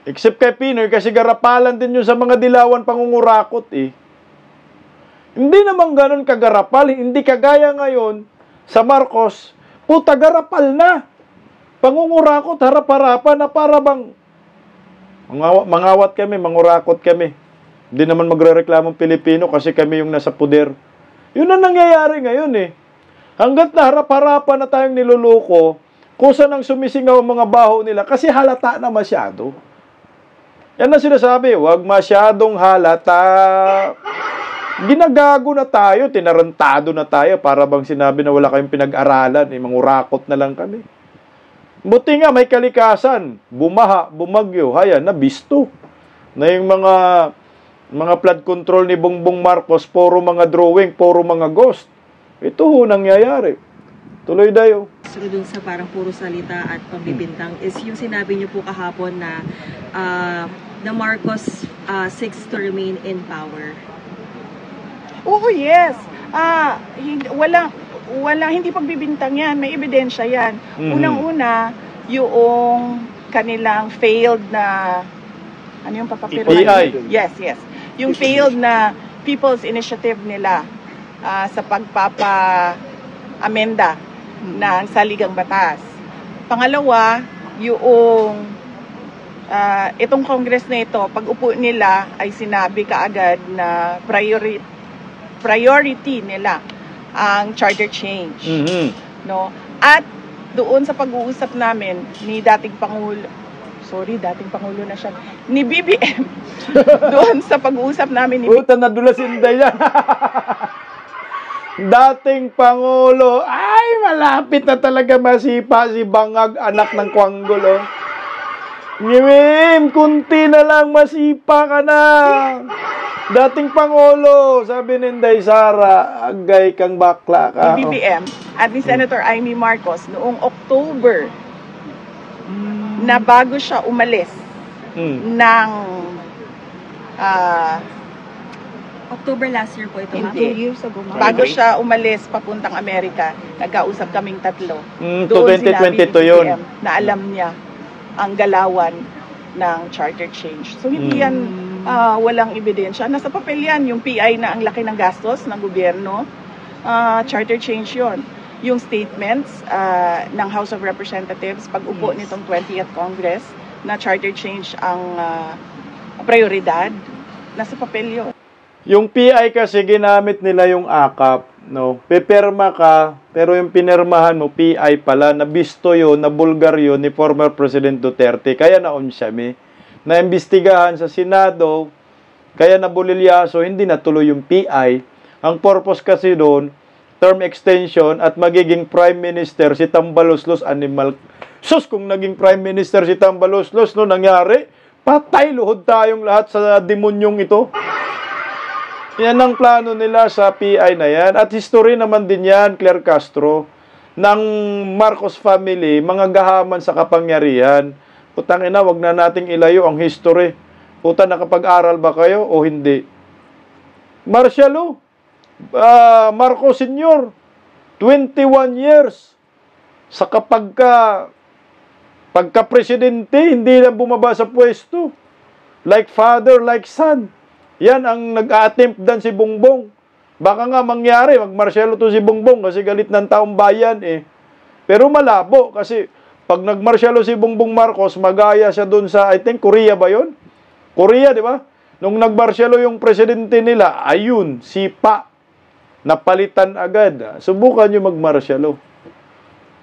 except kay Pinoy, kasi garapalan din yun sa mga dilawan pangungurakot eh. Hindi naman ganun kagarapal. Hindi kagaya ngayon sa Marcos, puta garapal na. Pangungurakot, harap-harapan na para bang mangawat kami, mangurakot kami. Hindi naman magre-reklamong Pilipino kasi kami yung nasa puder. Yun ang nangyayari ngayon eh. Hanggat na harap-harapan na tayong niluloko, kusa nang sumisingaw ang mga baho nila kasi halata na masyado. Yan ang sinasabi, huwag masyadong halata. Ginagago na tayo, tinarantado na tayo, para bang sinabi na wala kayong pinag-aralan, mangurakot na lang kami. Buti nga, may kalikasan, bumaha, bumagyo, hayan, nabisto. Na yung mga flood control ni Bongbong Marcos, puro mga drawing, puro mga ghost. Ito ho nangyayari. Tuloy dayo. So dun sa parang puro salita at pambibintang is yung sinabi niyo po kahapon na the Marcos seeks to remain in power. Oo, yes. Hindi pagbibintang yan. May ebidensya yan. Unang-una, yung kanilang failed na, ano yung papapiruan? PI. Yes. Yung failed na People's Initiative nila sa pagpapa-amenda ng saligang batas. Pangalawa, yung itong Congress na ito, pag upo nila ay sinabi kaagad na priority nila ang charter change. No? At doon sa pag-uusap namin ni dating Pangulo na siya, ni BBM, doon sa pag-uusap namin ni Puta, nadulas Inday yan. Dating Pangulo, ay malapit na talaga masipa si Bangag, anak ng Kwanggol. Ngimim, kunti na lang masipa ka na. Dating Pangulo, sabi ni Inday Sara, agay kang bakla ka. Ni BBM at ni Senator Amy Marcos noong October na bago siya umalis ng October last year po ito, ma'am. 2 years ago. Bago siya umalis papuntang Amerika, nagkausap kaming tatlo. To 2022 yun. Na alam niya ang galawan ng charter change. So hindi yan walang ebidensya. Nasa papel yan, yung PI na ang laki ng gastos ng gobyerno, charter change yon. Yung statements ng House of Representatives pag upo nitong 20th Congress na charter change ang prioridad, nasa papel yun. Yung PI kasi ginamit nila yung AKAP, no? Pipirma ka, pero yung pinirmahan mo, PI pala, nabisto yun, nabulgar yun ni former President Duterte, kaya naunsyami. Naimbestigahan sa Senado, kaya nabulilyaso, hindi natuloy yung PI. Ang purpose kasi doon, term extension at magiging Prime Minister si Tambaloslos Animal. Sus, kung naging Prime Minister si Tambaloslos, no, nangyari, patay, luhod tayong lahat sa demonyong ito. Yan ang plano nila sa PI na yan. At history naman din yan, Claire Castro, ng Marcos family, mga gahaman sa kapangyarihan. Putang ina, wag na nating ilayo ang history. Puta, nakapag-aral ba kayo o hindi? Marcialo, Marcos Sr., 21 years. Sa pagka-presidente, hindi na bumaba sa pwesto. Like father, like son. Yan ang nag-a-attempt dan si Bongbong. Baka nga mangyari, mag-Marcialo to si Bongbong kasi galit ng taong bayan eh. Pero malabo kasi pag nag-Marcialo si Bongbong Marcos, magaya siya doon sa, I think, Korea ba yon? Korea, di ba? Nung nag-Marcialo yung presidente nila, ayun, sipa. Napalitan agad. Subukan nyo mag-Marcialo.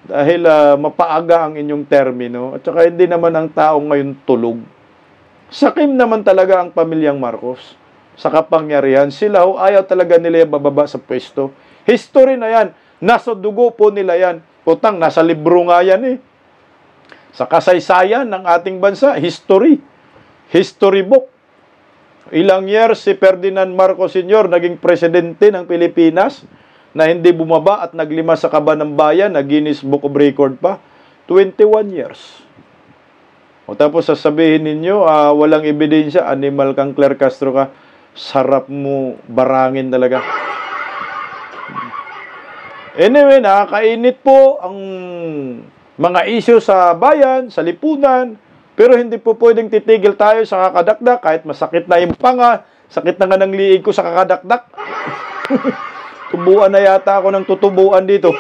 Dahil mapaaga ang inyong termino. At saka hindi naman ang tao ngayon tulog. Sakim naman talaga ang pamilyang Marcos sa kapangyarihan. Sila ayaw talaga nila yung bababa sa pwesto. History na yan. Nasa dugo po nila yan. Putang, nasa libro nga yan eh. Sa kasaysayan ng ating bansa, history. History book. Ilang years si Ferdinand Marcos Sr. naging presidente ng Pilipinas na hindi bumaba at naglima sa kaba ng bayan na Guinness Book of Record pa. 21 years. O tapos sasabihin ninyo, walang ebidensya, animal kang Claire Castro ka, sarap mo barangin talaga. Anyway, nakakainit po ang mga issue sa bayan, sa lipunan, pero hindi po pwedeng titigil tayo sa kakadakdak kahit masakit na yung panga, sakit na nga ng liig ko sa kakadakdak. Tubuan na yata ako ng tutubuan dito.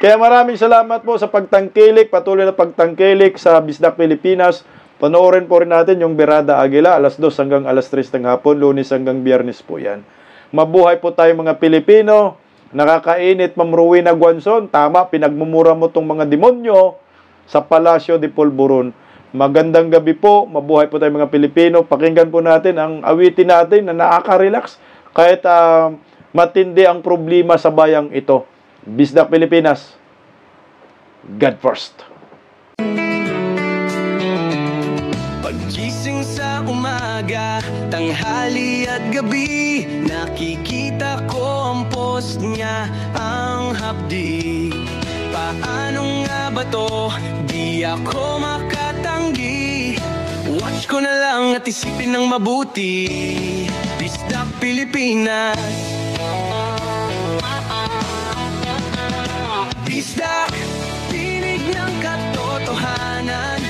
Kaya maraming salamat po sa pagtangkilik, patuloy na pagtangkilik sa Bisdak Pilipinas. Panoorin po rin natin yung Berada Aguila, alas 2 hanggang alas 3 ng hapon, Lunes hanggang Biyernes po yan. Mabuhay po tayo mga Pilipino. Nakakainit, Ma'am Rowena Guanzon. Tama, pinagmumura mo tong mga demonyo sa Palasyo de Polvoron. Magandang gabi po, mabuhay po tayo mga Pilipino. Pakinggan po natin ang awitin natin na nakaka-relax kahit matindi ang problema sa bayang ito. Bisdak Pilipinas, God first. Paggising sa umaga, tanghali at gabi, nakikita ko ang post niya, ang hapdi. Paano nga ba to? Di ako makatanggi. Watch ko na lang at isipin ng mabuti. Bisdak Pilipinas. Bisdak, tinig ng katotohanan.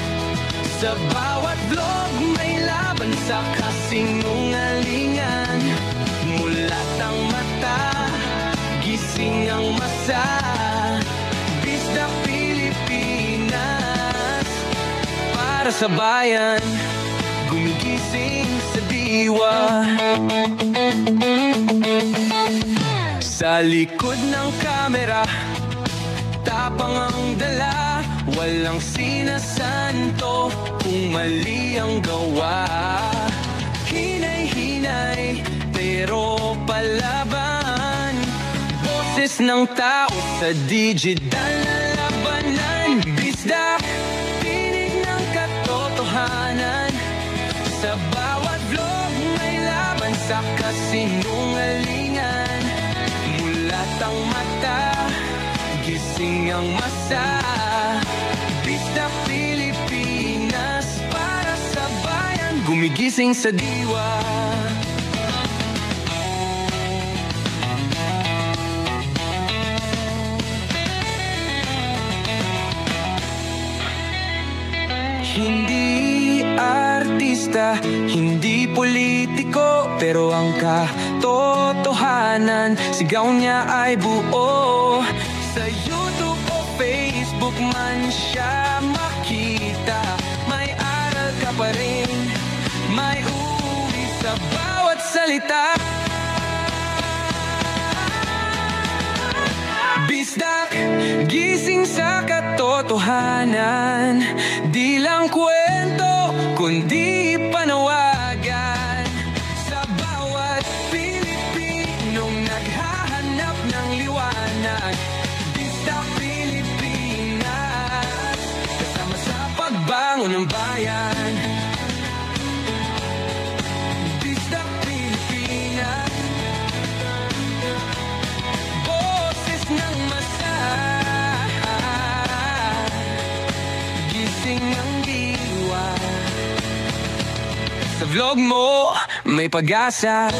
Sa bawat vlog may laban sa kasinungalingan. Mulat ang mata, gising ang masa. Bisdak Pilipinas, para sa bayan, gumigising sa diwa. Sa likod ng kamera, tapang ang dala, walang sinasanto kung mali ang gawa. Hinay-hinay, pero palaban. Boses ng tao sa digital na labanan. Bisdak, tinig ng katotohanan. Sa bawat vlog may laban sa kasinungalingan. Mulat ang mata, gising ang masa. Bisdak Pilipinas, para sa bayan, gumigising sa diwa. Hindi artista, hindi politiko, pero ang katotohanan, sigaw niya ay buo. Sa YouTube o Facebook man siya makita, may aral ka pa rin, may uwi sa bawat salita. Bisdak, gising sa katotohanan. Di lang kwento, kundi panawagan. Sa bawat Pilipinong naghahanap ng liwanag. Bisdak Pilipinas, kasama sa pagbangon ng bayan. Bisdak Pilipinas, boses ng masa, gising ang diwa. Sa vlog mo may pag-asa.